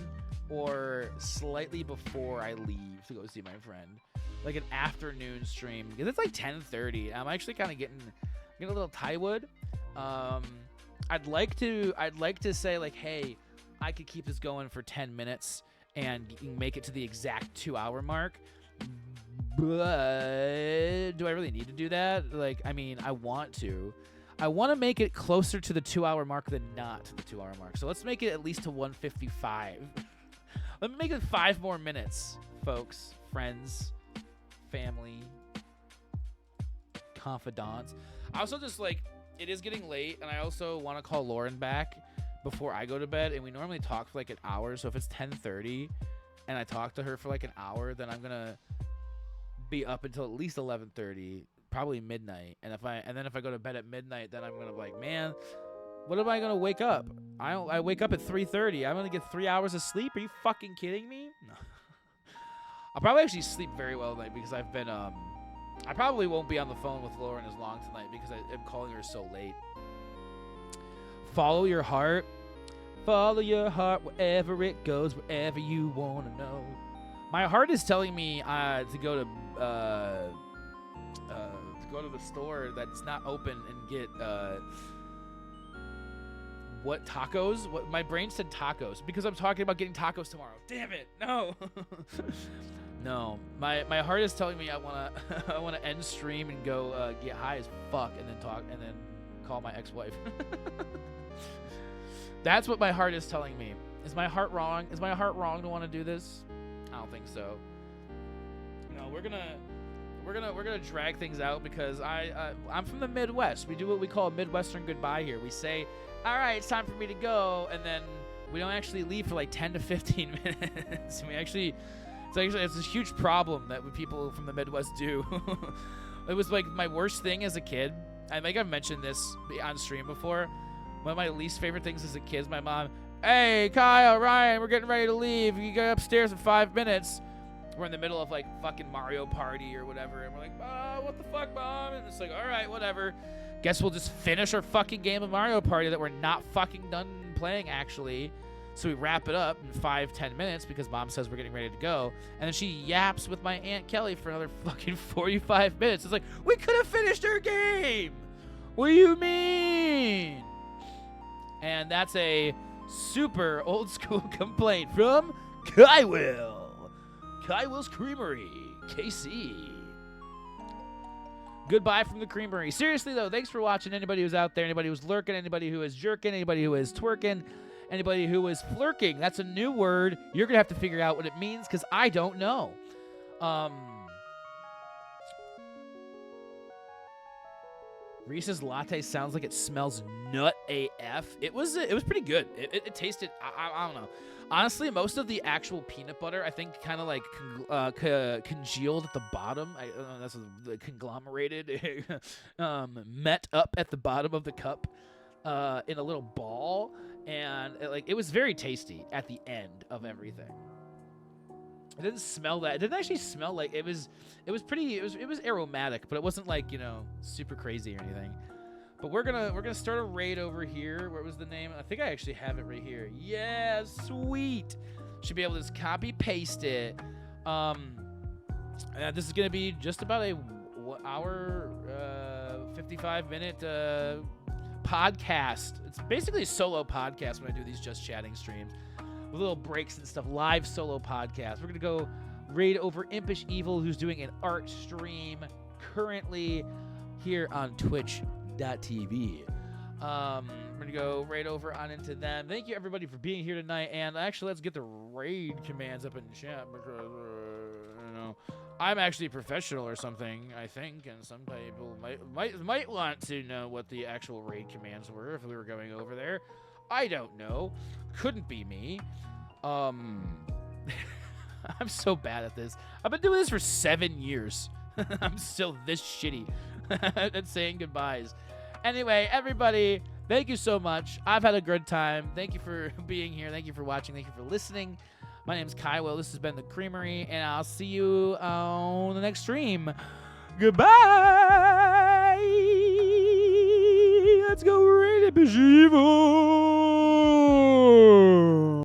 A: or slightly before I leave to go see my friend, like an afternoon stream, because it's like 10:30. I'm actually kind of getting a little Tywood. I'd like to say like, hey, I could keep this going for 10 minutes and make it to the exact 2-hour mark. But do I really need to do that? Like, I mean, I want to make it closer to the 2-hour mark than not to the 2-hour mark. So let's make it at least to 1:55. Let me make it 5 more minutes, folks, friends, family, confidants. I also just like, it is getting late, and I also want to call Lauren back before I go to bed, and we normally talk for like an hour. So if it's 10:30 and I talk to her for like an hour, then I'm gonna be up until at least 11:30, probably midnight. And then if I go to bed at midnight, then I'm gonna be like, man, what am I gonna wake up? I wake up at 3:30. I'm gonna get 3 hours of sleep. Are you fucking kidding me? No. I'll probably actually sleep very well tonight because I've been I probably won't be on the phone with Lauren as long tonight because I'm calling her so late. Follow your heart. Follow your heart wherever it goes, wherever you want to know. My heart is telling me to go to the store that's not open and get what tacos? What my brain said tacos because I'm talking about getting tacos tomorrow. Damn it! No, no. My heart is telling me I wanna end stream and go get high as fuck and then call my ex-wife. That's what my heart is telling me. Is my heart wrong? Is my heart wrong to want to do this? I don't think so. No, we're gonna drag things out because I'm from the Midwest. We do what we call a Midwestern goodbye here. We say, all right, it's time for me to go, and then we don't actually leave for like 10 to 15 minutes. It's a huge problem that people from the Midwest do. It was like my worst thing as a kid. I think I've mentioned this on stream before. One of my least favorite things as a kid is my mom, hey, Kyle, Ryan, we're getting ready to leave. You go upstairs in 5 minutes. We're in the middle of like fucking Mario Party or whatever, and we're like, oh, what the fuck, Mom? And it's like, all right, whatever. Guess we'll just finish our fucking game of Mario Party that we're not fucking done playing, actually. So we wrap it up in 5-10 minutes because Mom says we're getting ready to go. And then she yaps with my Aunt Kelly for another fucking 45 minutes. It's like, we could have finished our game. What do you mean? And that's a super old school complaint from Kyle. Kyle's Creamery, KC. Goodbye from the Creamery. Seriously, though, thanks for watching. Anybody who's out there, anybody who's lurking, anybody who is jerking, anybody who is twerking, anybody who is flirking. That's a new word. You're going to have to figure out what it means because I don't know. Reese's Latte sounds like it smells nut AF. It was pretty good. It tasted, I don't know. Honestly, most of the actual peanut butter, I think, kind of like congealed at the bottom. That's conglomerated, met up at the bottom of the cup in a little ball, and it was very tasty at the end of everything. It didn't smell that. It didn't actually smell like it was aromatic, but it wasn't like, super crazy or anything. But we're gonna start a raid over here. What was the name? I think I actually have it right here. Yeah, sweet. Should be able to just copy paste it. This is gonna be just about a hour, 55-minute podcast. It's basically a solo podcast when I do these just chatting streams with little breaks and stuff. Live solo podcast. We're gonna go raid over Impish Evil, who's doing an art stream currently here on Twitch.tv. We're gonna go right over on into them. Thank you everybody for being here tonight, and actually let's get the raid commands up in chat because I'm actually a professional or something, I think, and some people might want to know what the actual raid commands were if we were going over there. I don't know. Couldn't be me. I'm so bad at this. I've been doing this for 7 years. I'm still this shitty at saying goodbyes. Anyway, everybody, thank you so much. I've had a good time. Thank you for being here. Thank you for watching. Thank you for listening. My name's Kyle. This has been The Creamery, and I'll see you on the next stream. Goodbye. Let's go raid Impish Evil.